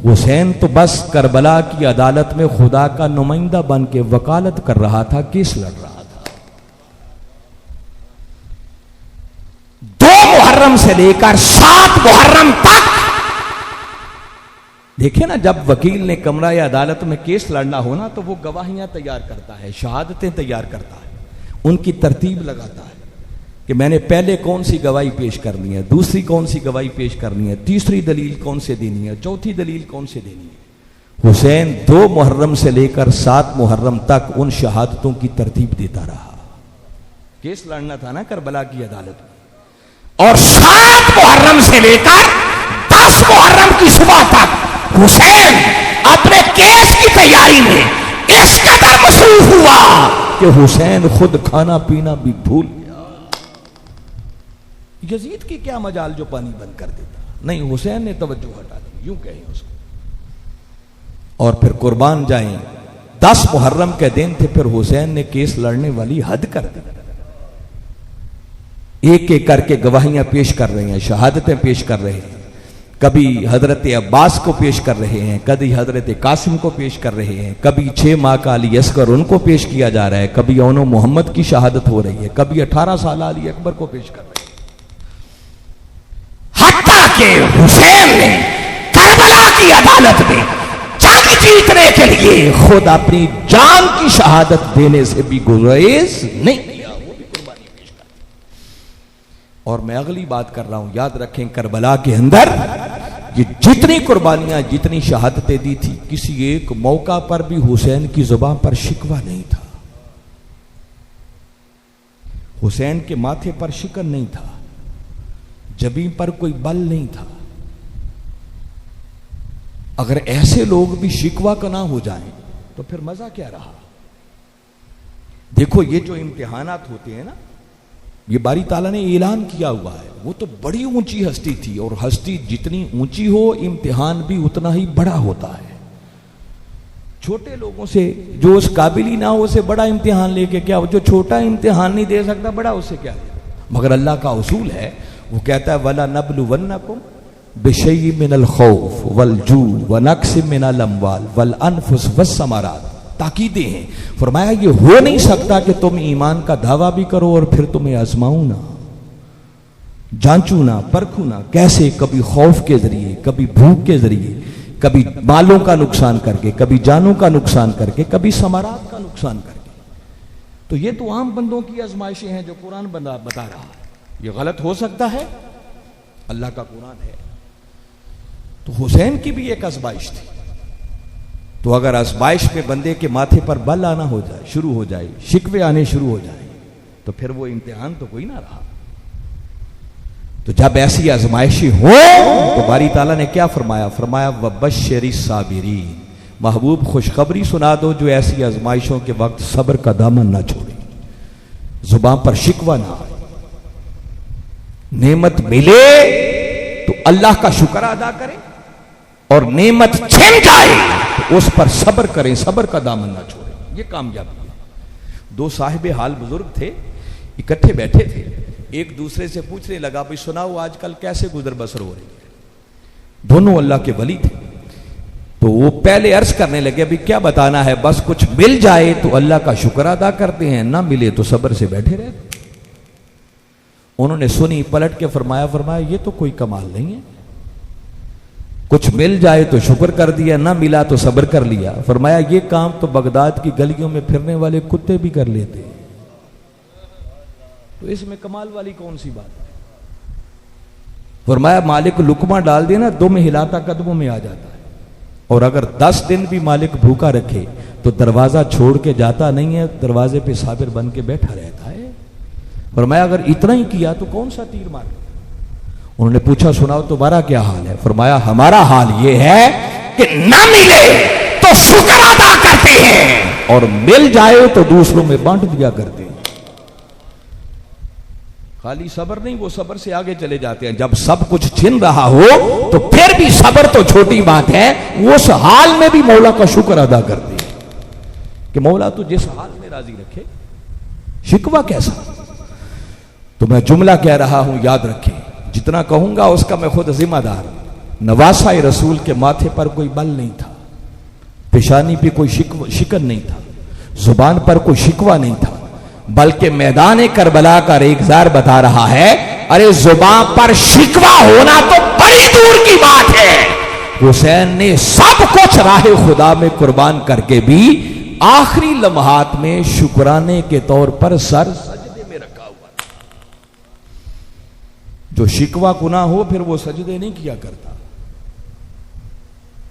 हुसैन तो बस करबला की अदालत में खुदा का नुमाइंदा बन के वकालत कर रहा था, केस लड़ रहा था। 2 मुहर्रम से लेकर 7 मुहर्रम तक देखिए ना, जब वकील ने कमरा या अदालत में केस लड़ना हो ना, तो वो गवाहियां तैयार करता है, शहादतें तैयार करता है, उनकी तरतीब लगाता है कि मैंने पहले कौन सी गवाही पेश करनी है, दूसरी कौन सी गवाही पेश करनी है, तीसरी दलील कौन से देनी है, चौथी दलील कौन से देनी है। हुसैन 2 मुहर्रम से लेकर 7 मुहर्रम तक उन शहादतों की तरतीब देता रहा। केस लड़ना था ना करबला की अदालत में, और 7 मुहर्रम से लेकर 10 मुहर्रम की सुबह तक हुसैन अपने केस की तैयारी में इस कदर मसरूफ हुआ कि हुसैन खुद खाना पीना भी भूल गया। यजीद की क्या मजाल जो पानी बंद कर देता, नहीं, हुसैन ने तवज्जो हटा दी, यूं कहें उसको। और फिर कुर्बान जाएं, 10 मुहर्रम के दिन थे, फिर हुसैन ने केस लड़ने वाली हद कर दी। एक एक करके गवाहियां पेश कर रहे हैं, शहादतें पेश कर रहे हैं। कभी हजरत अब्बास को पेश कर रहे हैं, कभी हजरत कासिम को पेश कर रहे हैं, कभी 6 माह का अली असगर उनको पेश किया जा रहा है, कभी ओनो मोहम्मद की शहादत हो रही है, कभी 18 साल अली अकबर को पेश कर रहे हैं। हत्ता के हुसैन ने करबला की अदालत में जंग जीतने के लिए खुद अपनी जान की शहादत देने से भी गुरेज नहीं किया, वो भी कुर्बानी पेश कर दी। और मैं अगली बात कर रहा हूं, याद रखें, करबला के अंदर ये जितनी कुर्बानियां, जितनी शहादतें दी थी, किसी एक मौका पर भी हुसैन की जुबान पर शिकवा नहीं था, हुसैन के माथे पर शिकन नहीं था, जबीन पर कोई बल नहीं था। अगर ऐसे लोग भी शिकवा का ना हो जाएं तो फिर मजा क्या रहा। देखो, ये जो इम्तिहानात होते हैं ना, ये बारी ताला ने ऐलान किया हुआ है, वो तो बड़ी ऊंची हस्ती थी, और हस्ती जितनी ऊंची हो इम्तिहान भी उतना ही बड़ा होता है। छोटे लोगों से, जो उस काबिल ही ना हो, उसे बड़ा इम्तिहान लेके क्या हो, जो छोटा इम्तिहान नहीं दे सकता बड़ा उससे क्या ले। मगर अल्लाह का उसूल है, वो कहता है वला नबलुवन्नकुम बिशैइ मिनल खौफ वल जू व नक्स मिनल अमवाल वल अनफुस वस्समरात। ताकीदें हैं, फरमाया ये हो नहीं सकता कि तुम ईमान का दावा भी करो और फिर तुम्हें आजमाऊं ना, जांचू ना, परखू ना। कैसे? कभी खौफ के जरिए, कभी भूख के जरिए, कभी मालों का नुकसान करके, कभी जानों का नुकसान करके, कभी समारात का नुकसान करके। तो ये तो आम बंदों की आजमाइशें हैं जो कुरान बता रहा है। ये गलत हो सकता है, अल्लाह का कुरान है। तो हुसैन की भी एक आजमाइश थी। तो अगर आजमाइश में बंदे के माथे पर बल आना हो जाए, शुरू हो जाए, शिकवे आने शुरू हो जाए, तो फिर वो इम्तिहान तो कोई ना रहा। तो जब ऐसी आजमाइशें हो तो बारी ताला ने क्या फरमाया? फरमाया वबश्शिरी साबिरीन, महबूब खुशखबरी सुना दो जो ऐसी आजमाइशों के वक्त सब्र का दामन ना छोड़े, जुबान पर शिकवा ना आए। नेमत मिले तो अल्लाह का शुक्र अदा करें, और नेमत छिन जाए तो उस पर सब्र करें, सब्र का दामन ना छोड़ें। ये कामयाबी है। 2 साहिब हाल बुजुर्ग थे, इकट्ठे बैठे थे, एक दूसरे से पूछने लगा, भाई सुनाओ आजकल कैसे गुजर बसर हो रही है। दोनों अल्लाह के वली थे। तो वो पहले अर्ज करने लगे, भाई क्या बताना है, बस कुछ मिल जाए तो अल्लाह का शुक्र अदा करते हैं, ना मिले तो सब्र से बैठे रहते। उन्होंने सुनी, पलट के फरमाया ये तो कोई कमाल नहीं है, कुछ मिल जाए तो शुक्र कर दिया, ना मिला तो सब्र कर लिया। फरमाया ये काम तो बगदाद की गलियों में फिरने वाले कुत्ते भी कर लेते हैं, तो इसमें कमाल वाली कौन सी बात है। फरमाया मालिक लुकमा डाल देना, दुम हिलाता कदमों में आ जाता है, और अगर 10 दिन भी मालिक भूखा रखे तो दरवाजा छोड़ के जाता नहीं है, दरवाजे पे साबिर बन के बैठा रहता है। फरमाया अगर इतना ही किया तो कौन सा तीर मार। उन्होंने पूछा सुनाओ तुम्हारा क्या हाल है। फरमाया हमारा हाल यह है कि न मिले तो शुक्र अदा करते हैं, और मिल जाए तो दूसरों में बांट दिया करते हैं। खाली सब्र नहीं, वो सब्र से आगे चले जाते हैं। जब सब कुछ छिन रहा हो तो फिर भी सब्र तो छोटी बात है, वो उस हाल में भी मौला का शुक्र अदा करते हैं कि मौला तो जिस हाल में राजी रखे, शिकवा कैसा। तो मैं जुमला कह रहा हूं, याद रखें, जितना कहूंगा उसका मैं खुद जिम्मेदार। नवासा रसूल के माथे पर कोई बल नहीं था, पेशानी पे कोई शिकन नहीं था, जुबान पर कोई शिकवा नहीं था, बल्कि मैदान करबला का रेगजार बता रहा है, अरे जुबान पर शिकवा होना तो बड़ी दूर की बात है, हुसैन ने सब कुछ राहे खुदा में कुर्बान करके भी आखिरी लम्हात में शुक्राने के तौर पर सर सजदे में रखा हुआ। जो शिकवा गुनाह हो फिर वो सजदे नहीं किया करता।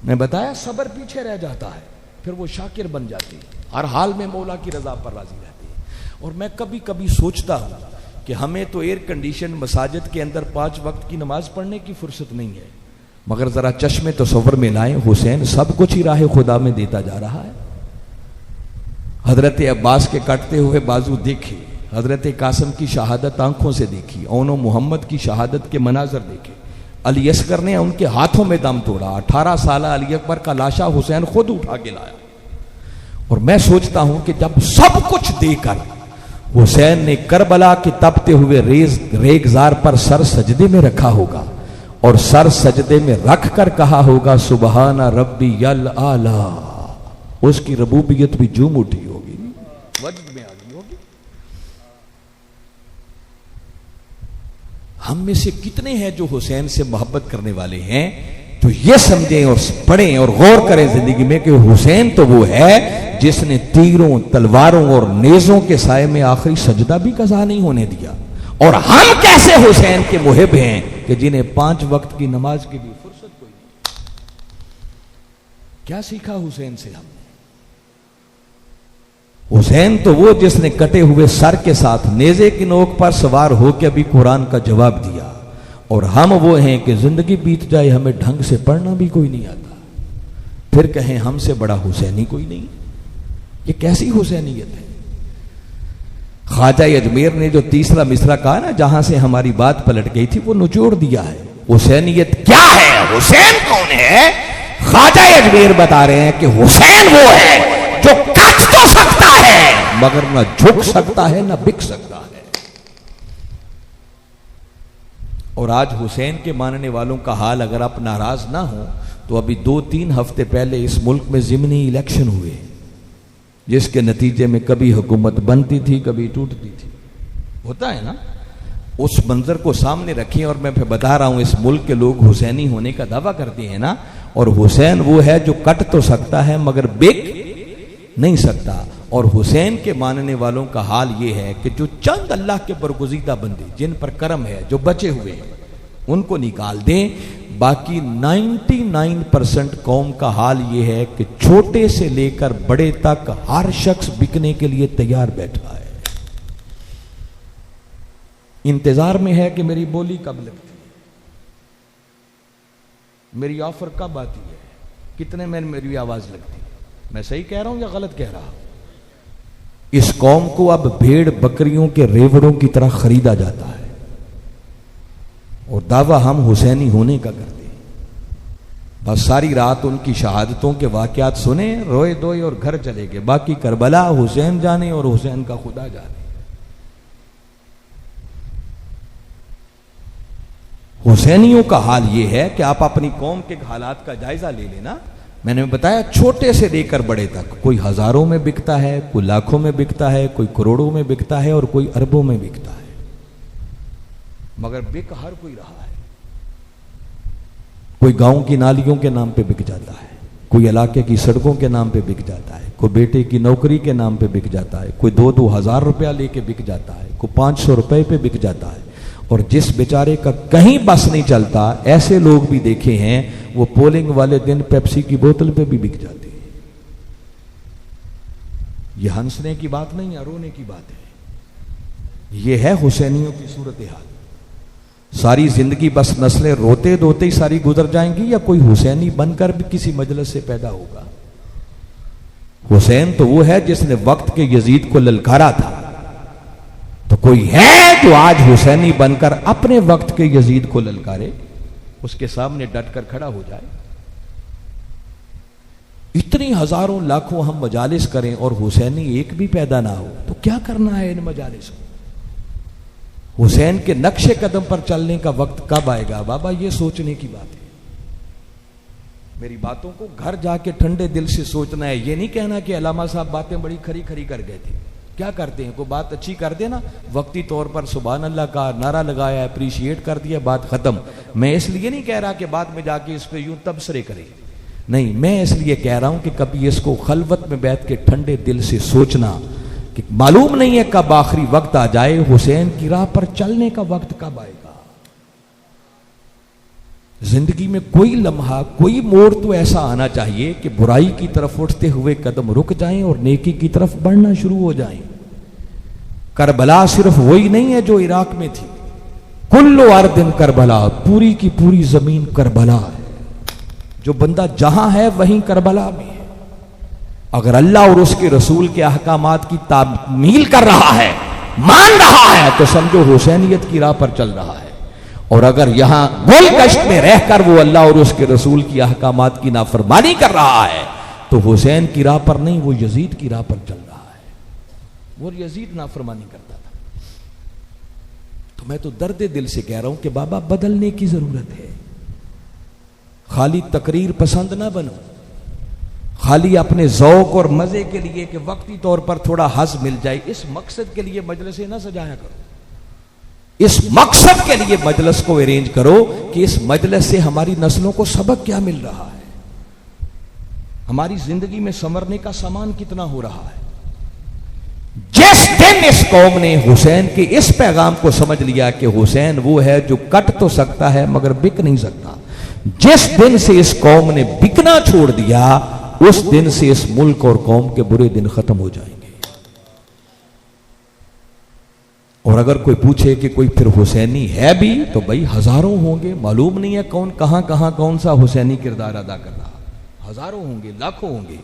मैं बताया सब्र पीछे रह जाता है, फिर वो शाकिर बन जाती है, हर हाल में मौला की रजा पर राजी रहती है। और मैं कभी कभी सोचता हूं कि हमें तो एयर कंडीशन मसाजिद के अंदर 5 वक्त की नमाज पढ़ने की फुर्सत नहीं है, मगर जरा चश्मे तसव्वुर में लाएं, हुसैन सब कुछ ही राह खुदा में देता जा रहा है। हजरत अब्बास के कटते हुए बाजू देखे, हजरत कासिम की शहादत आंखों से देखी, औनो मोहम्मद की शहादत के मनाजर देखे। अली असगर ने उनके हाथों में दम तोड़ा। 18 साल अली अकबर का लाशा हुसैन खुद उठा के लाया। और मैं सोचता हूं कि जब सब कुछ देकर हुसैन ने करबला के तपते हुए रेगजार पर सर सजदे में रखा होगा, और सर सजदे में रख कर कहा होगा सुबहाना रब्बी यल आला, उसकी रबूबियत भी झूम उठी होगी, वजद में आ गई होगी। हम में से कितने हैं जो हुसैन से मोहब्बत करने वाले हैं, जो ये समझें और पढ़ें और गौर करें जिंदगी में कि हुसैन तो वो है जिसने तीरों, तलवारों और नेजों के साए में आखिरी सजदा भी कज़ा नहीं होने दिया। और हम कैसे हुसैन के मुहिब हैं कि जिन्हें 5 वक्त की नमाज की भी फुर्सत कोई नहीं। क्या सीखा हुसैन से हमने? हुसैन तो वो जिसने कटे हुए सर के साथ नेजे की नोक पर सवार होकर भी कुरान का जवाब दिया। और हम वो हैं कि जिंदगी बीत जाए हमें ढंग से पढ़ना भी कोई नहीं आता, फिर कहें हमसे बड़ा हुसैनी कोई नहीं। ये कैसी हुसैनियत है? ख्वाजा अजमेर ने जो तीसरा मिसरा कहा ना, जहां से हमारी बात पलट गई थी, वो निचोड़ दिया है। हुसैनियत क्या है, हुसैन कौन है? ख्वाजा अजमेर बता रहे हैं कि हुसैन वो है जो कट तो सकता है मगर ना झुक सकता है ना बिक सकता है। और आज हुसैन के मानने वालों का हाल, अगर आप नाराज ना हो तो अभी 2-3 हफ्ते पहले इस मुल्क में ज़िमनी इलेक्शन हुए, जिसके नतीजे में कभी हुकूमत बनती थी कभी टूटती थी। होता है ना? उस मंजर को सामने रखें। और मैं फिर बता रहा हूं, इस मुल्क के लोग हुसैनी होने का दावा करते हैं ना, और हुसैन वो है जो कट तो सकता है मगर बिक नहीं सकता। और हुसैन के मानने वालों का हाल ये है कि जो चंद अल्लाह के बरगुज़ीदा बंदे जिन पर करम है, जो बचे हुए हैं, उनको निकाल दें। बाकी 99% कौम का हाल ये है कि छोटे से लेकर बड़े तक हर शख्स बिकने के लिए तैयार बैठा है, इंतजार में है कि मेरी बोली कब लगती है, मेरी ऑफर कब आती है, कितने में मेरी आवाज लगती है। मैं सही कह रहा हूं या गलत कह रहा हूं? इस कौम को अब भेड़ बकरियों के रेवड़ों की तरह खरीदा जाता है, और दावा हम हुसैनी होने का करते हैं। बस सारी रात उनकी शहादतों के वाकयात सुने, रोए धोए और घर चले गए। बाकी करबला हुसैन जाने और हुसैन का खुदा जाने। हुसैनियों का हाल यह है कि आप अपनी कौम के हालात का जायजा ले लेना। मैंने बताया छोटे से लेकर बड़े तक, कोई हजारों में बिकता है, कोई लाखों में बिकता है, कोई करोड़ों में बिकता है और कोई अरबों में बिकता है, मगर बिक हर कोई रहा है। कोई गांव की नालियों के नाम पे बिक जाता है, कोई इलाके की सड़कों के नाम पे बिक जाता है, कोई बेटे की नौकरी के नाम पे बिक जाता है, कोई 2-2 हज़ार रुपया लेके बिक जाता है, कोई 500 रुपए पे बिक जाता है। और जिस बेचारे का कहीं बस नहीं चलता, ऐसे लोग भी देखे हैं, वो पोलिंग वाले दिन पेप्सी की बोतल पे भी बिक जाते हैं। ये हंसने की बात नहीं है, रोने की बात है। ये है हुसैनियों की सूरत हाल। सारी जिंदगी बस नस्लें रोते धोते ही सारी गुजर जाएंगी, या कोई हुसैनी बनकर भी किसी मजलिस से पैदा होगा? हुसैन तो वो है जिसने वक्त के यजीद को ललकारा था। तो कोई है जो आज हुसैनी बनकर अपने वक्त के यजीद को ललकारे, उसके सामने डटकर खड़ा हो जाए? इतनी हजारों लाखों हम मजालिस करें और हुसैनी एक भी पैदा ना हो, तो क्या करना है इन मजालिस को? हुसैन के नक्शे कदम पर चलने का वक्त कब आएगा बाबा? ये सोचने की बात है। मेरी बातों को घर जाके ठंडे दिल से सोचना है। ये नहीं कहना कि अल्लामा साहब बातें बड़ी खरी खरी कर गए थे। क्या करते हैं, कोई बात अच्छी कर दे ना, वक्ती तौर पर सुभान अल्लाह का नारा लगाया, अप्रिशिएट कर दिया, बात खत्म। मैं इसलिए नहीं कह रहा कि बाद में जाके इस पे यूं तबसरे करें, नहीं, मैं इसलिए कह रहा हूं कि कभी इसको खलवत में बैठ के ठंडे दिल से सोचना कि मालूम नहीं है कब आखिरी वक्त आ जाए, हुसैन की राह पर चलने का वक्त कब आएगा। जिंदगी में कोई लम्हा, कोई मोड़ तो ऐसा आना चाहिए कि बुराई की तरफ उठते हुए कदम रुक जाएं और नेकी की तरफ बढ़ना शुरू हो जाएं। करबला सिर्फ वही नहीं है जो इराक में थी, कुल्लु अर्दिन करबला, पूरी की पूरी जमीन करबला है। जो बंदा जहां है वहीं करबला में है। अगर अल्लाह और उसके रसूल के अहकामात की तामील कर रहा है, मान रहा है, तो समझो हुसैनियत की राह पर चल रहा है। और अगर यहां गोल कश्त में रहकर वो अल्लाह और उसके रसूल की अहकामात की नाफरमानी कर रहा है, तो हुसैन की राह पर नहीं, वो यजीद की राह पर चल रहा है। वो यजीद नाफरमानी करता था। तो मैं तो दर्द दिल से कह रहा हूं कि बाबा बदलने की जरूरत है। खाली तकरीर पसंद ना बनो, खाली अपने जौक और मजे के लिए कि वक्ती तौर पर थोड़ा हंस मिल जाए, इस मकसद के लिए मजलिसें ना सजाया करो। इस मकसद के लिए मजलिस को अरेंज करो कि इस मजलिस से हमारी नस्लों को सबक क्या मिल रहा है, हमारी जिंदगी में संवरने का सामान कितना हो रहा है। जिस दिन इस कौम ने हुसैन के इस पैगाम को समझ लिया कि हुसैन वो है जो कट तो सकता है मगर बिक नहीं सकता, जिस दिन से इस कौम ने बिकना छोड़ दिया, उस दिन से इस मुल्क और कौम के बुरे दिन खत्म हो जाएंगे। और अगर कोई पूछे कि कोई फिर हुसैनी है भी, तो भाई हजारों होंगे, मालूम नहीं है कौन कहां कौन सा हुसैनी किरदार अदा कर रहा, हजारों होंगे, लाखों होंगे।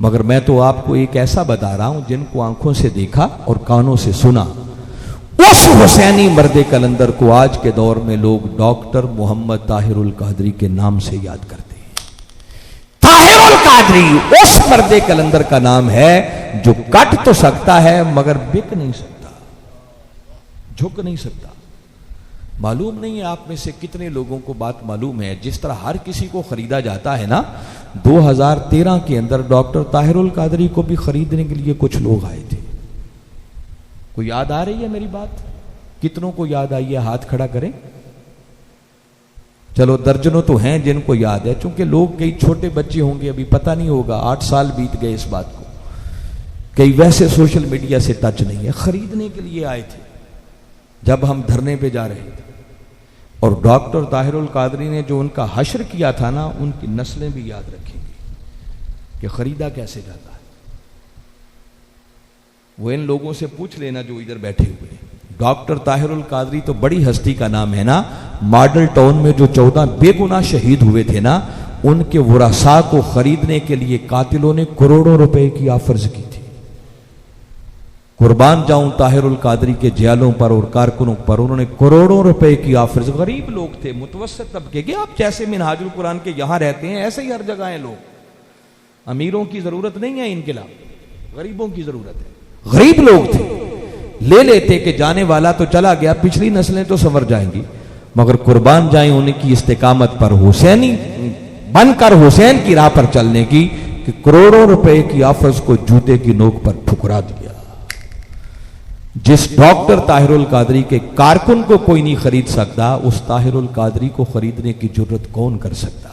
मगर मैं तो आपको एक ऐसा बता रहा हूं जिनको आंखों से देखा और कानों से सुना, उस हुसैनी मर्दे कलंदर को आज के दौर में लोग डॉक्टर मोहम्मद ताहिरुल कादरी के नाम से याद करते हैं। ताहिरुल कादरी उस मर्दे कलंदर का नाम है जो कट तो सकता है मगर बिक नहीं सकता, झुक नहीं सकता। मालूम नहीं है आप में से कितने लोगों को बात मालूम है, जिस तरह हर किसी को खरीदा जाता है ना, 2013 के अंदर डॉक्टर ताहिरुल कादरी को भी खरीदने के लिए कुछ लोग आए थे। कोई याद आ रही है मेरी बात? कितनों को याद आई है, हाथ खड़ा करें। चलो दर्जनों तो हैं जिनको याद है, क्योंकि लोग कई छोटे बच्चे होंगे, अभी पता नहीं होगा, 8 साल बीत गए इस बात को, कई वैसे सोशल मीडिया से टच नहीं है। खरीदने के लिए आए थे जब हम धरने पे जा रहे थे, और डॉक्टर ताहिरुल कादरी ने जो उनका हश्र किया था ना, उनकी नस्लें भी याद रखेंगी कि खरीदा कैसे जाता है। वो इन लोगों से पूछ लेना जो इधर बैठे हुए हैं। डॉक्टर ताहिरुल कादरी तो बड़ी हस्ती का नाम है ना। मॉडल टाउन में जो 14 बेगुनाह शहीद हुए थे ना, उनके वरासा को खरीदने के लिए कातिलों ने करोड़ों रुपए की ऑफर्स की थी। कुर्बान जाऊं ताहिरुल कादरी के जियालों पर और कारकुनों पर, उन्होंने करोड़ों रुपए की ऑफर्स। गरीब लोग थे, मुतवस्सित तबके के, आप जैसे मिनहाजुल कुरान के यहां रहते हैं ऐसे ही हर जगह हैं लोग। अमीरों की जरूरत नहीं है इनके खिलाफ, गरीबों की जरूरत है। गरीब लोग थे, ले लेते कि जाने वाला तो चला गया, पिछली नस्लें तो संवर जाएंगी, मगर कुर्बान जाए उनकी इस्तेकामत पर, हुसैनी बनकर हुसैन की राह पर चलने की, कि करोड़ों रुपए की ऑफर्स को जूते की नोक पर ठुकरा दिया। जिस डॉक्टर ताहिरुल कादरी के कारकुन को कोई नहीं खरीद सकता, उस ताहिरुल कादरी को खरीदने की जरूरत कौन कर सकता है?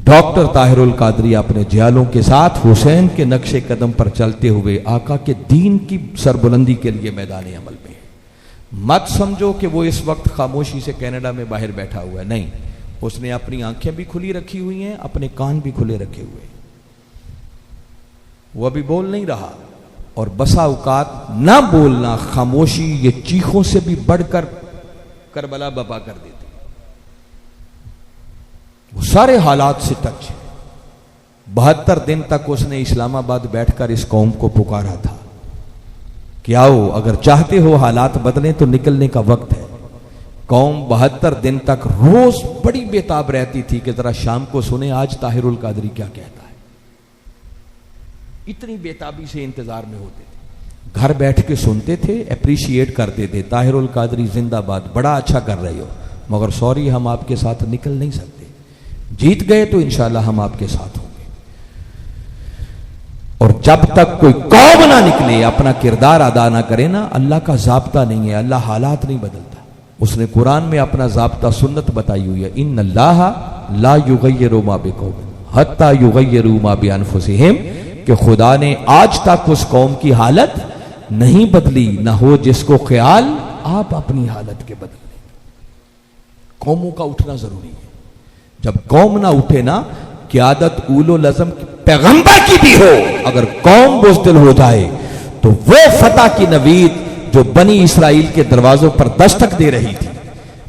डॉक्टर ताहिरुल कादरी अपने जियालों के साथ हुसैन के नक्शे कदम पर चलते हुए आका के दीन की सरबुलंदी के लिए मैदान अमल में है। मत समझो कि वो इस वक्त खामोशी से कनाडा में बाहर बैठा हुआ है, नहीं, उसने अपनी आंखें भी खुली रखी हुई हैं, अपने कान भी खुले रखे हुए हैं। वो अभी बोल नहीं रहा, और बसा औकात ना बोलना, खामोशी, ये चीखों से भी बढ़कर करबला बपा कर देती। वो सारे हालात से टच है। 72 दिन तक उसने इस्लामाबाद बैठकर इस कौम को पुकारा था कि आओ, अगर चाहते हो हालात बदलें तो निकलने का वक्त है। कौम 72 दिन तक रोज बड़ी बेताब रहती थी कि जरा शाम को सुने आज ताहिरुल कादरी क्या कहता है। इतनी बेताबी से इंतजार में होते थे, घर बैठ के सुनते थे, अप्रिशिएट करते थे, ताहिरुल कादरी जिंदाबाद, बड़ा अच्छा कर रहे हो, मगर सॉरी हम आपके साथ निकल नहीं सकते, जीत गए तो इंशाल्लाह हम आपके साथ होंगे। और जब तक कोई कौम ना निकले, अपना किरदार अदा ना करे ना, अल्लाह का ज़ाब्ता नहीं है, अल्लाह हालात नहीं बदलता। उसने कुरान में अपना ज़ाब्ता सुन्नत बताई हुई है, इन्नल्लाह ला युगय्यिरु मा बिकौमिन हत्ता युगय्यिरु मा बिअनफुसिहिम, कि खुदा ने आज तक उस कौम की हालत नहीं बदली, ना हो जिसको ख्याल आप अपनी हालत के बदल लें। कौमों का उठना जरूरी है। जब कौम ना उठे ना, क़यादत उलो लज़म पैगंबर की भी हो, अगर कौम बुज़दिल हो जाए तो वो फतह की नवीद जो बनी इसराइल के दरवाजों पर दस्तक दे रही थी,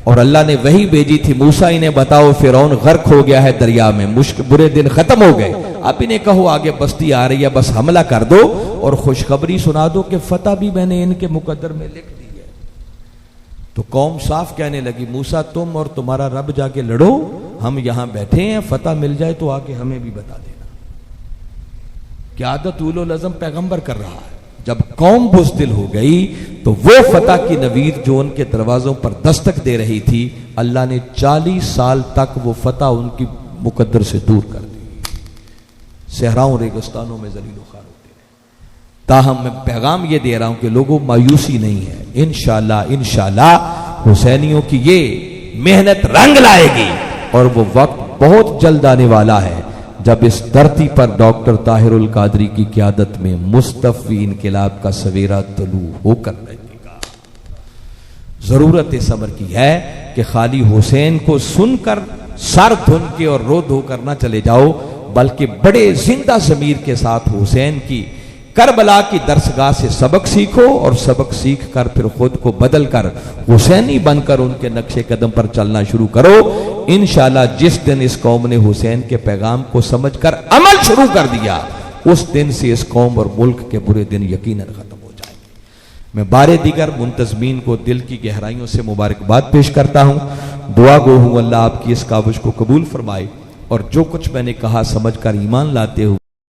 और अल्लाह ने वही भेजी थी, मूसा इन्हें बताओ फिरौन गर्क हो गया है दरिया में, मुश्किल बुरे दिन खत्म हो गए, अब इन्हें कहो आगे बस्ती आ रही है, बस हमला कर दो और खुशखबरी सुना दो कि फतह भी मैंने इनके मुकद्दर में लिख दी है। तो कौम साफ कहने लगी, मूसा तुम और तुम्हारा रब जाके लड़ो, हम यहां बैठे हैं, फतह मिल जाए तो आके हमें भी बता देना। क़यादत उलो लज़म पैगंबर कर रहा है। जब कौम बुज़दिल हो गई तो वो फतह की नवीद जो उनके दरवाजों पर दस्तक दे रही थी, अल्लाह ने 40 साल तक वो फतह उनकी मुकद्दर से दूर कर दी। सहराओं रेगिस्तानों में ज़लील ख़ार होते रहे। ताहम मैं पैगाम ये दे रहा हूं कि लोगों मायूसी नहीं है, इंशाअल्लाह इंशाअल्लाह हुसैनियों की ये मेहनत रंग लाएगी और वो वक्त बहुत जल्द आने वाला है जब इस धरती पर डॉक्टर ताहिरुल कादरी की क़यादत में मुस्तफ़ी इनकलाब का सवेरा तलू होकर रहेगा। जरूरत इस अमर की है कि खाली हुसैन को सुनकर सर धुन के और रो धो कर ना चले जाओ, बल्कि बड़े जिंदा ज़मीर के साथ हुसैन की करबला की दरसगाह से सबक सीखो और सबक सीख कर फिर खुद को बदल कर हुसैनी बनकर उनके नक्शे कदम पर चलना शुरू करो। इंशाअल्लाह जिस दिन इस कौम ने हुसैन के पैगाम को समझकर अमल शुरू कर दिया, उस दिन से इस कौम और मुल्क के बुरे दिन यकीनन खत्म हो जाएंगे। मैं बारे दीगर मुंतज़मीन को दिल की गहराइयों से मुबारकबाद पेश करता हूँ। दुआ गो हूँ अल्लाह आपकी इस काविश को कबूल फरमाए और जो कुछ मैंने कहा समझ कर ईमान लाते हुए